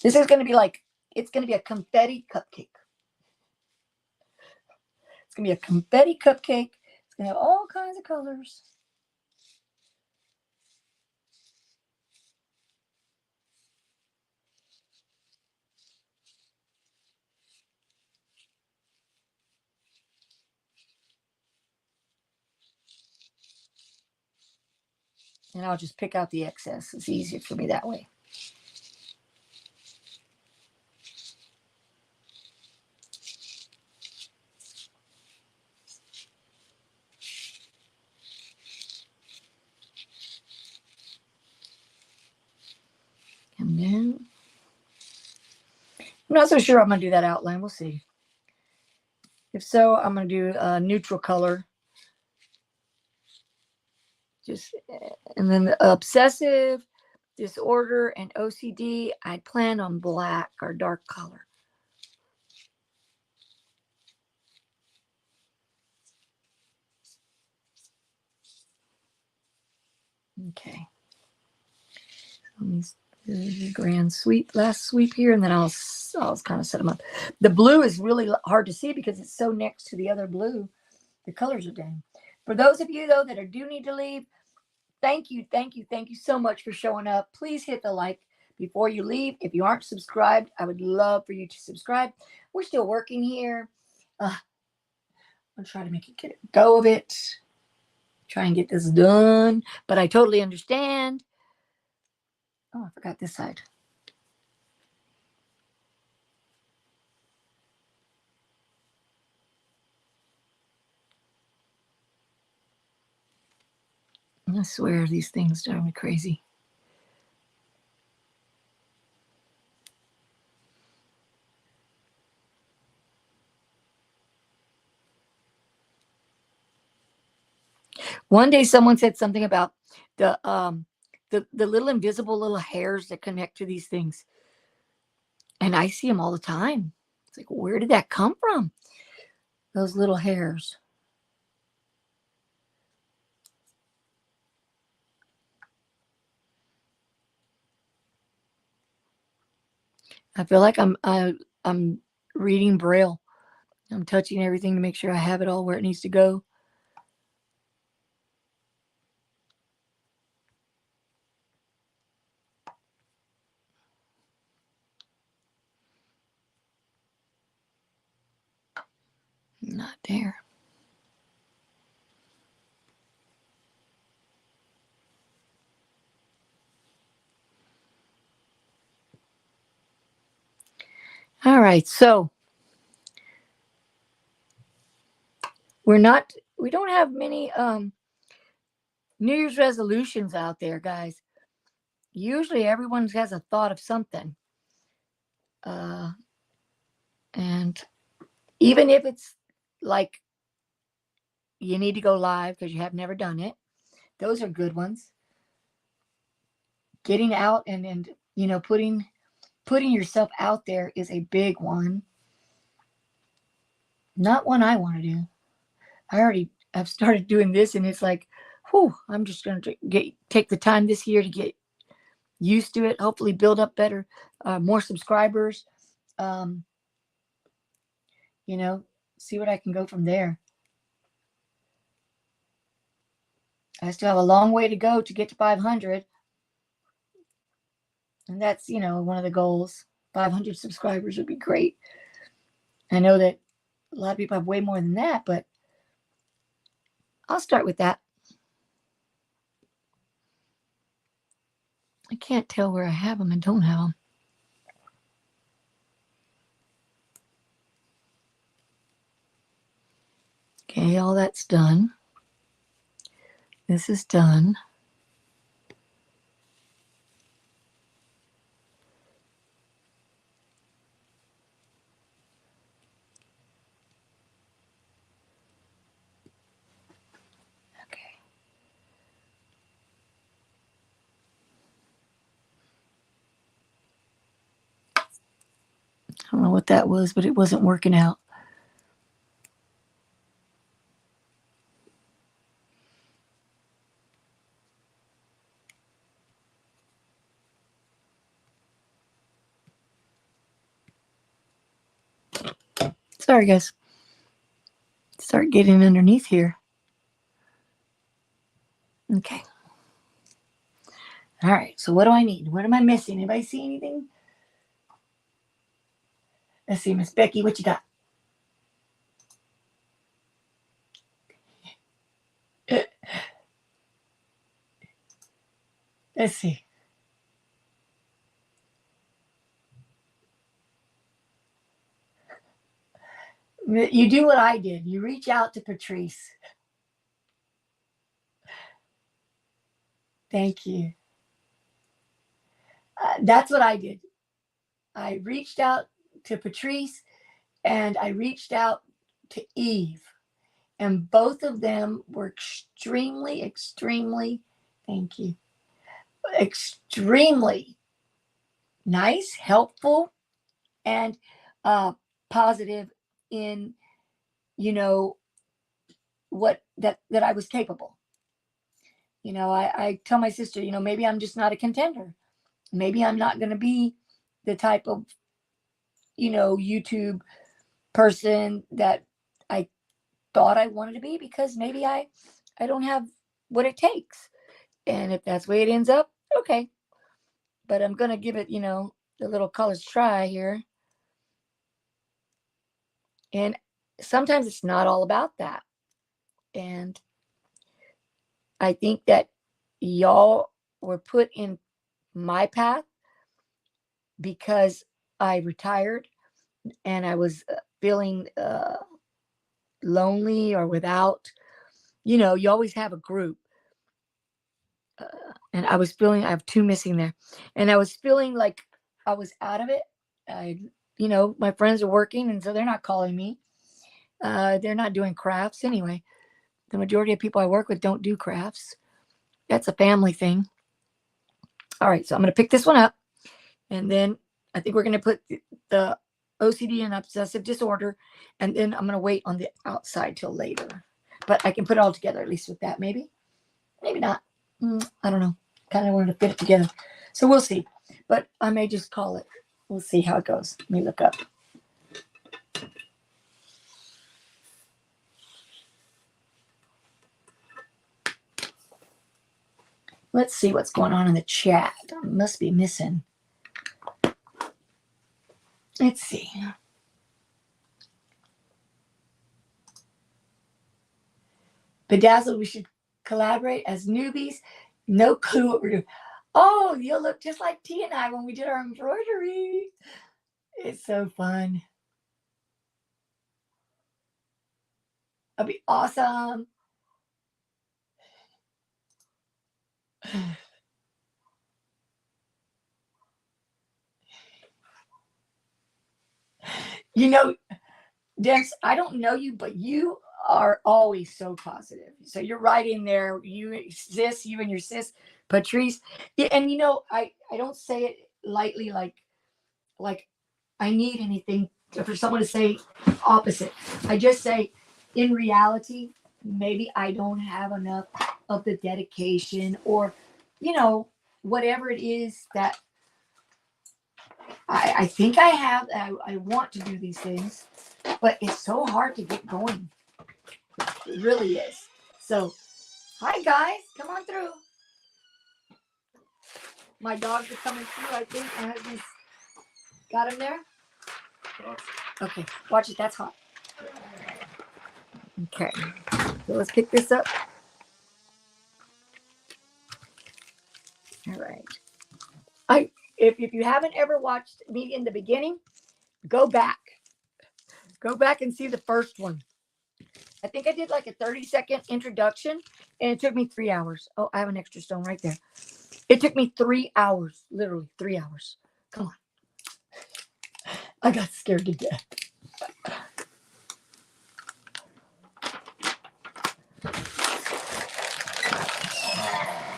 This is going to be it's going to be a confetti cupcake. It's going to be a confetti cupcake. It's going to have all kinds of colors. And I'll just pick out the excess. It's easier for me that way. And then, I'm not so sure I'm going to do that outline. We'll see. If so, I'm going to do a neutral color. And then the obsessive, disorder, and OCD, I'd plan on black or dark color. Okay. Let me do the grand sweep, last sweep here, and then I'll kind of set them up. The blue is really hard to see because it's so next to the other blue. The colors are dim. For those of you, though, that do need to leave, thank you so much for showing up. Please hit the like before you leave. If you aren't subscribed, I would love for you to subscribe. We're still working here. I'm trying to make it get a go of it. Try and get this done, but I totally understand. Oh, I forgot this side. I swear these things drive me crazy. One day someone said something about the little invisible little hairs that connect to these things. And I see them all the time. It's like, where did that come from? Those little hairs. I feel like I'm reading Braille. I'm touching everything to make sure I have it all where it needs to go. Not there. All right, so we don't have many New Year's resolutions out there, guys. Usually everyone has a thought of something. And even if it's like you need to go live because you have never done it, those are good ones. Getting out and putting yourself out there is a big one. Not one I want to do. I've started doing this, and it's like, whew, I'm just going to take the time this year to get used to it. Hopefully build up better, more subscribers. See what I can go from there. I still have a long way to go to get to 500. And that's, one of the goals. 500 subscribers would be great. I know that a lot of people have way more than that, but I'll start with that. I can't tell where I have them and don't have them. Okay, all that's done. This is done. Okay. I don't know what that was, but it wasn't working out. Sorry, guys. Start getting underneath here. Okay. All right. So what do I need? What am I missing? Anybody see anything? Let's see, Miss Becky, what you got? Let's see. You do what I did. You reach out to Patrice. Thank you. That's what I did. I reached out to Patrice and I reached out to Eve. And both of them were extremely, extremely, thank you, extremely nice, helpful, and positive in, you know, what that I was capable. I tell my sister, maybe I'm just not a contender. Maybe I'm not going to be the type of, YouTube person that I thought I wanted to be, because maybe I don't have what it takes. And if that's the way it ends up, okay. But I'm going to give it, a little college try here. And sometimes it's not all about that. And I think that y'all were put in my path because I retired and I was feeling lonely or without, you always have a group. And I was feeling, I have two missing there. And I was feeling like I was out of it. My friends are working, and so they're not calling me. They're not doing crafts anyway. The majority of people I work with don't do crafts. That's a family thing. All right, so I'm going to pick this one up. And then I think we're going to put the OCD and obsessive disorder. And then I'm going to wait on the outside till later. But I can put it all together, at least with that, maybe. Maybe not. I don't know. Kind of wanted to fit it together. So we'll see. But I may just call it. We'll see how it goes. Let me look up. Let's see what's going on in the chat. I must be missing. Let's see. Bedazzled, we should collaborate as newbies. No clue what we're doing. Oh, you'll look just like T and I when we did our embroidery. It's so fun. It'll be awesome. Dance, I don't know you, but you are always so positive. So you're right in there. You and your sis, Patrice. Yeah, and I don't say it lightly, like I need anything for someone to say opposite. I just say, in reality, maybe I don't have enough of the dedication or, whatever it is that I think I have. I want to do these things, but it's so hard to get going. It really is. So, hi guys, come on through. My dogs are coming through, I think. My husband's got him there. Okay, watch it. That's hot. Okay, so let's pick this up. All right. If you haven't ever watched me in the beginning, go back and see the first one. I think I did like a 30-second introduction, and it took me 3 hours. Oh, I have an extra stone right there. It took me 3 hours, literally 3 hours. Come on. I got scared to death.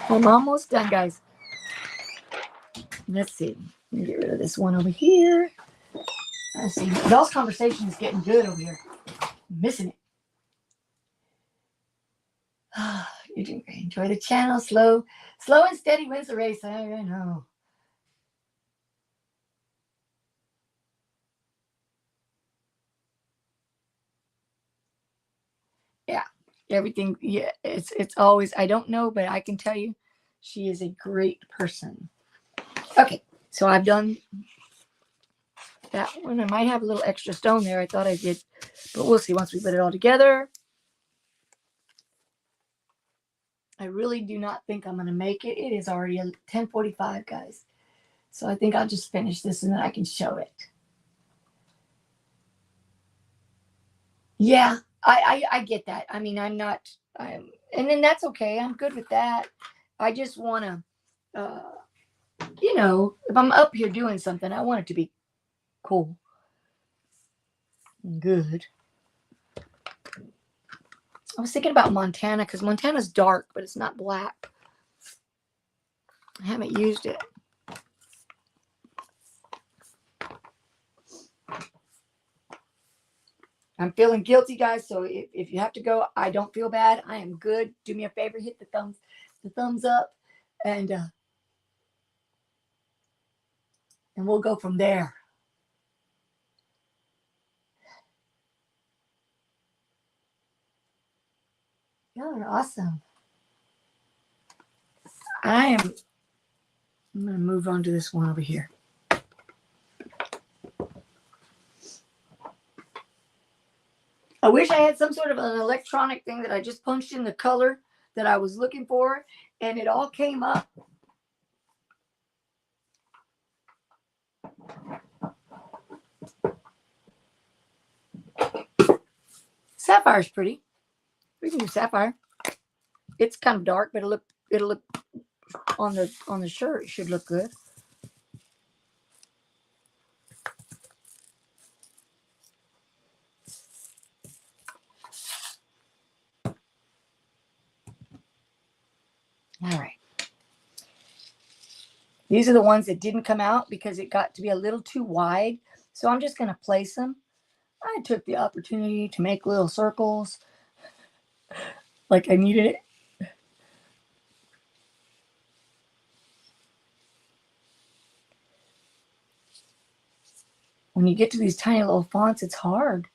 I'm almost done, guys. Let's see. Let me get rid of this one over here. Let's see. Y'all's conversation is getting good over here. I'm missing it. You do enjoy the channel. Slow and steady wins the race. I know. Yeah, everything. Yeah, it's always. I don't know, but I can tell you, she is a great person. Okay, so I've done that one. I might have a little extra stone there. I thought I did, but we'll see once we put it all together. I really do not think I'm going to make it. It is already 10:45, guys. So I think I'll just finish this and then I can show it. Yeah, I get that. I mean, and then that's okay. I'm good with that. I just want to you know, if I'm up here doing something, I want it to be cool and good. I was thinking about Montana because Montana's dark, but it's not black. I haven't used it. I'm feeling guilty, guys. So if you have to go, I don't feel bad. I am good. Do me a favor, hit the thumbs up, and we'll go from there. Y'all are awesome. I'm going to move on to this one over here. I wish I had some sort of an electronic thing that I just punched in the color that I was looking for, and it all came up. Sapphire's pretty. We can do sapphire. It's kind of dark, but it'll look on the shirt. It should look good. All right. These are the ones that didn't come out because it got to be a little too wide. So I'm just going to place them. I took the opportunity to make little circles like I needed it. When you get to these tiny little fonts, it's hard.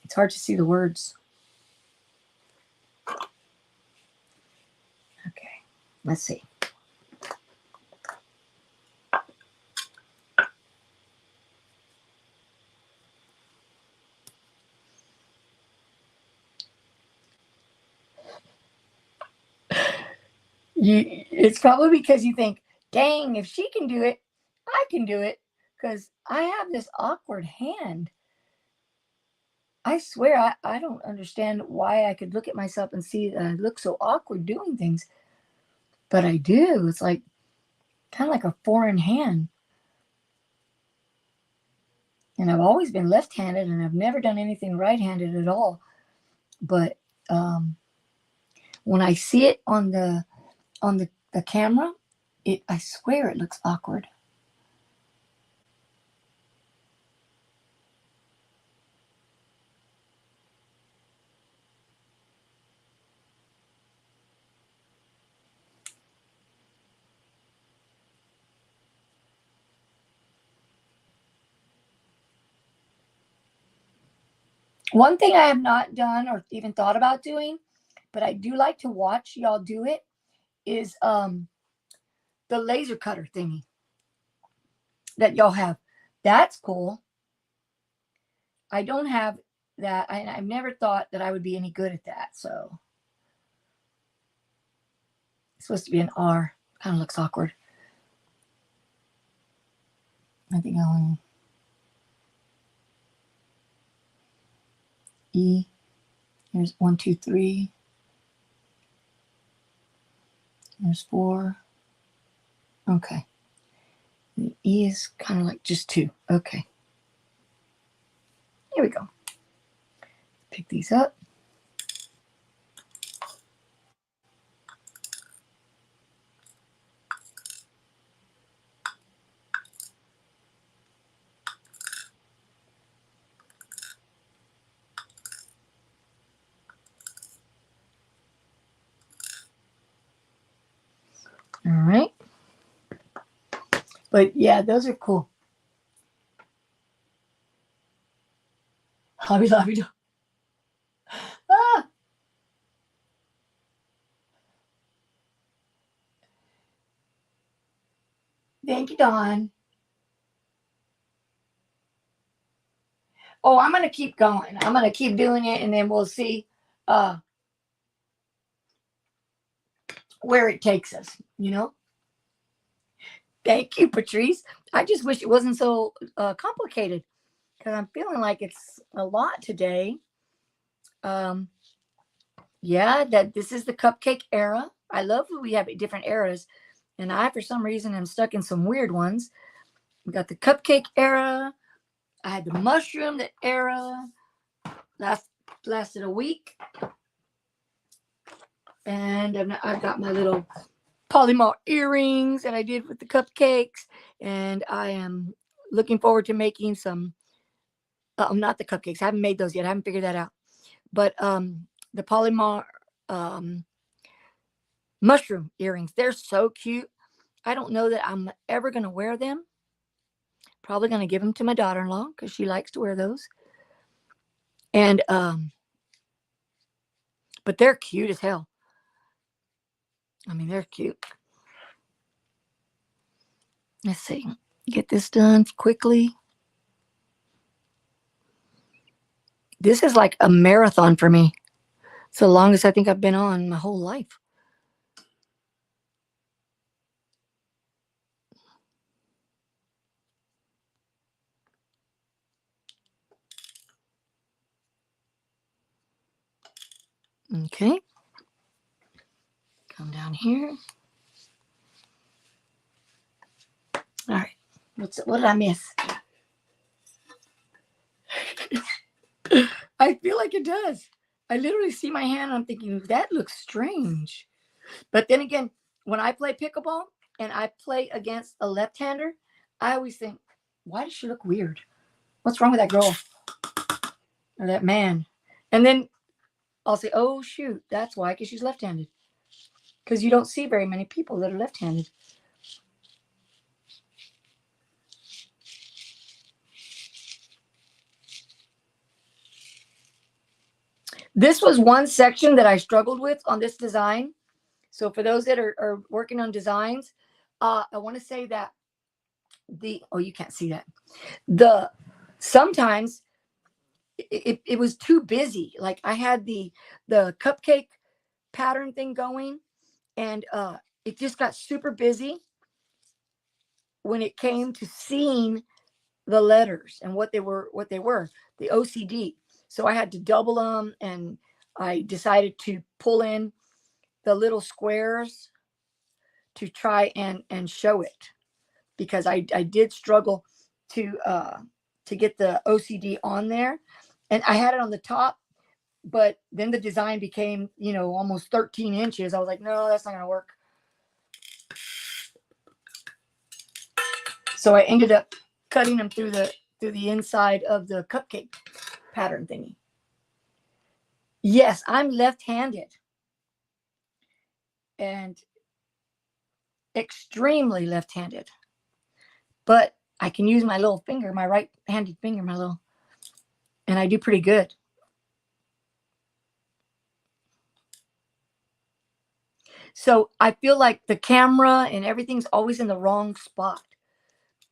It's hard to see the words. Okay, let's see. It's probably because you think, dang, if she can do it, I can do it, because I have this awkward hand. I swear, I don't understand why I could look at myself and see that I look so awkward doing things. But I do. It's like kind of like a foreign hand. And I've always been left-handed, and I've never done anything right-handed at all. But when I see it on the camera, I swear it looks awkward. One thing I have not done or even thought about doing, but I do like to watch y'all do it, is the laser cutter thingy that y'all have. That's cool. I don't have that. I've never thought that I would be any good at that. So it's supposed to be an R. Kind of looks awkward. I think I'll E. Here's 1, 2, 3. There's 4. Okay. The E is kind of like just 2. Okay. Here we go. Pick these up. All right. But yeah, those are cool. Hobby Lobby. Ah! Thank you, Dawn. Oh, I'm going to keep going. I'm going to keep doing it, and then we'll see where it takes us, you know? Thank you, Patrice. I just wish it wasn't so complicated, because I'm feeling like it's a lot today. Yeah, that this is the cupcake era. I love when we have different eras. And I, for some reason, am stuck in some weird ones. We got the cupcake era. I had the mushroom era. Lasted a week. And I've got my little Polymar earrings that I did with the cupcakes. And I am looking forward to making some, not the cupcakes. I haven't made those yet. I haven't figured that out. But the Polymar mushroom earrings, they're so cute. I don't know that I'm ever going to wear them. Probably going to give them to my daughter-in-law because she likes to wear those. And, but they're cute as hell. I mean, they're cute. Let's see. Get this done quickly. This is like a marathon for me. It's the longest I think I've been on my whole life. Okay. Come down here. All right. What did I miss? I feel like it does. I literally see my hand and I'm thinking, that looks strange. But then again, when I play pickleball and I play against a left-hander, I always think, why does she look weird? What's wrong with that girl? Or that man? And then I'll say, oh, shoot, that's why, because she's left-handed. Because you don't see very many people that are left-handed. This was one section that I struggled with on this design. So for those that are working on designs, I want to say that you can't see that. Sometimes it was too busy. Like I had the cupcake pattern thing going, and it just got super busy when it came to seeing the letters and what they were, the OCD. So I had to double them, and I decided to pull in the little squares to try and show it, because I did struggle to get the OCD on there, and I had it on the top, but then the design became, almost 13 inches. I was like, no, that's not going to work. So I ended up cutting them through the inside of the cupcake pattern thingy. Yes, I'm left-handed and extremely left-handed, but I can use my little finger, my right-handed finger, and I do pretty good. So I feel like the camera and everything's always in the wrong spot.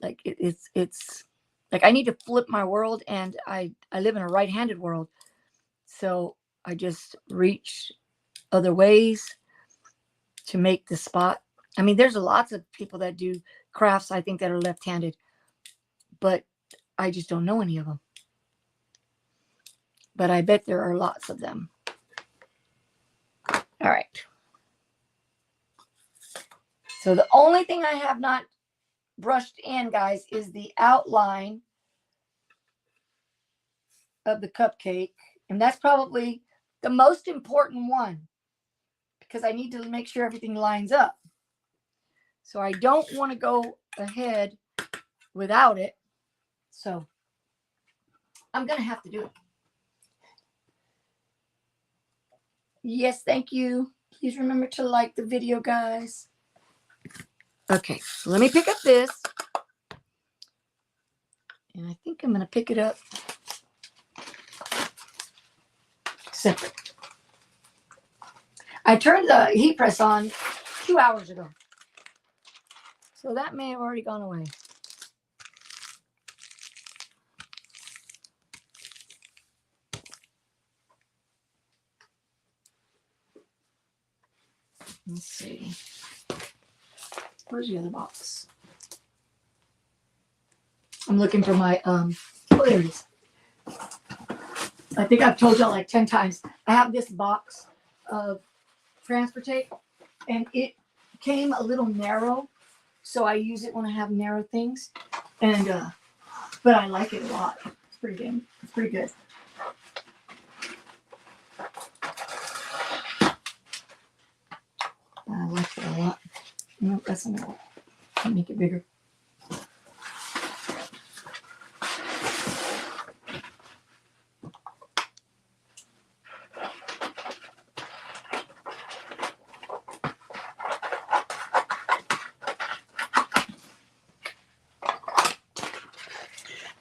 Like it's like I need to flip my world, and I live in a right-handed world. So I just reach other ways to make the spot. I mean, there's lots of people that do crafts, I think, that are left-handed, but I just don't know any of them. But I bet there are lots of them. All right. So the only thing I have not brushed in, guys, is the outline of the cupcake. And that's probably the most important one, because I need to make sure everything lines up. So I don't want to go ahead without it. So I'm going to have to do it. Yes, thank you. Please remember to like the video, guys. Okay, so let me pick up this. And I think I'm going to pick it up separate. I turned the heat press on 2 hours ago, so that may have already gone away. Let's see. Where's the other box? I'm looking for my, oh, there it is. I think I've told y'all like 10 times. I have this box of transfer tape, and it came a little narrow, so I use it when I have narrow things. And but I like it a lot. It's pretty good. It's pretty good. I like it a lot. No, that's not. Make it bigger.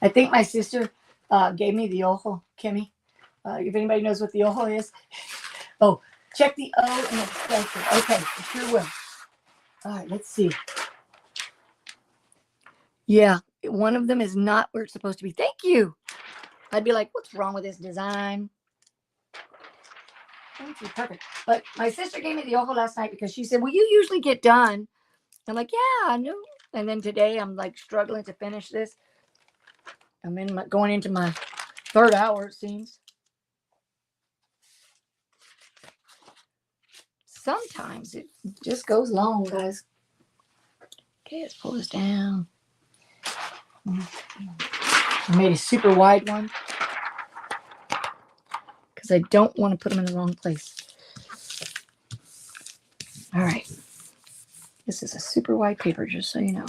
I think my sister gave me the ojo, Kimmy. If anybody knows what the ojo is. Oh, check the O and the expression. Okay, it sure will. All right, let's see. Yeah, one of them is not where it's supposed to be. Thank you. I'd be like, what's wrong with this design? Thank you, perfect. But my sister gave me the ojo last night because she said, well, you usually get done. I'm like, yeah, I know. And then today I'm like struggling to finish this. I'm going into my third hour, it seems. Sometimes it just goes long, guys. Okay, let's pull this down. I made a super wide one because I don't want to put them in the wrong place. All right. This is a super wide paper, just so you know.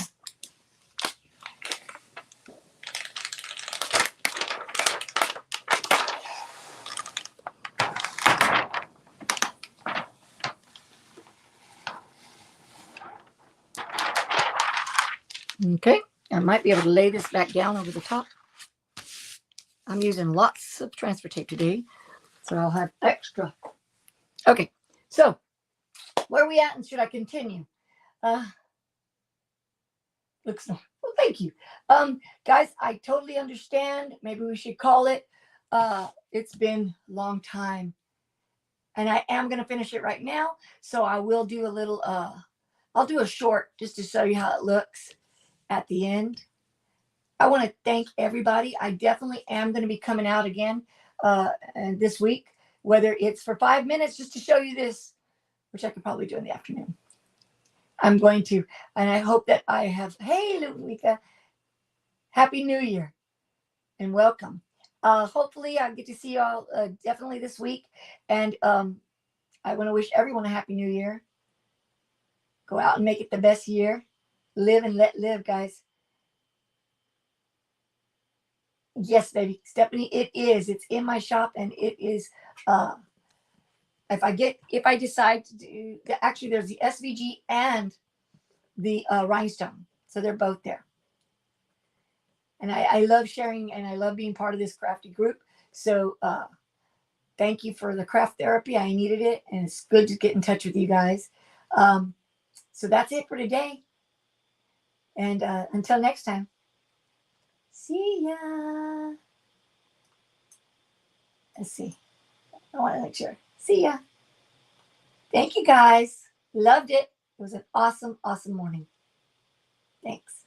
Okay, I might be able to lay this back down over the top. I'm using lots of transfer tape today, so I'll have extra. Okay, so where are we at, and should I continue? Looks well, thank you. Guys, I totally understand. Maybe we should call it. It's been a long time, and I am going to finish it right now, so I will do a little, I'll do a short just to show you how it looks at the end. I want to thank everybody. I definitely am going to be coming out again and this week, whether it's for 5 minutes just to show you this, which I could probably do in the afternoon. I'm going to, and I hope that I have, hey, Ludwika, Happy New Year and welcome. Hopefully I get to see you all definitely this week. And I want to wish everyone a Happy New Year. Go out and make it the best year. Live and let live, guys. Yes, baby. Stephanie, it is. It's in my shop, and it is, if I decide to do, actually there's the SVG and the rhinestone. So they're both there. And I love sharing, and I love being part of this crafty group. So thank you for the craft therapy. I needed it, and it's good to get in touch with you guys. So that's it for today. And until next time. See ya. Let's see. I want to make sure. See ya. Thank you, guys. Loved it. It was an awesome, awesome morning. Thanks.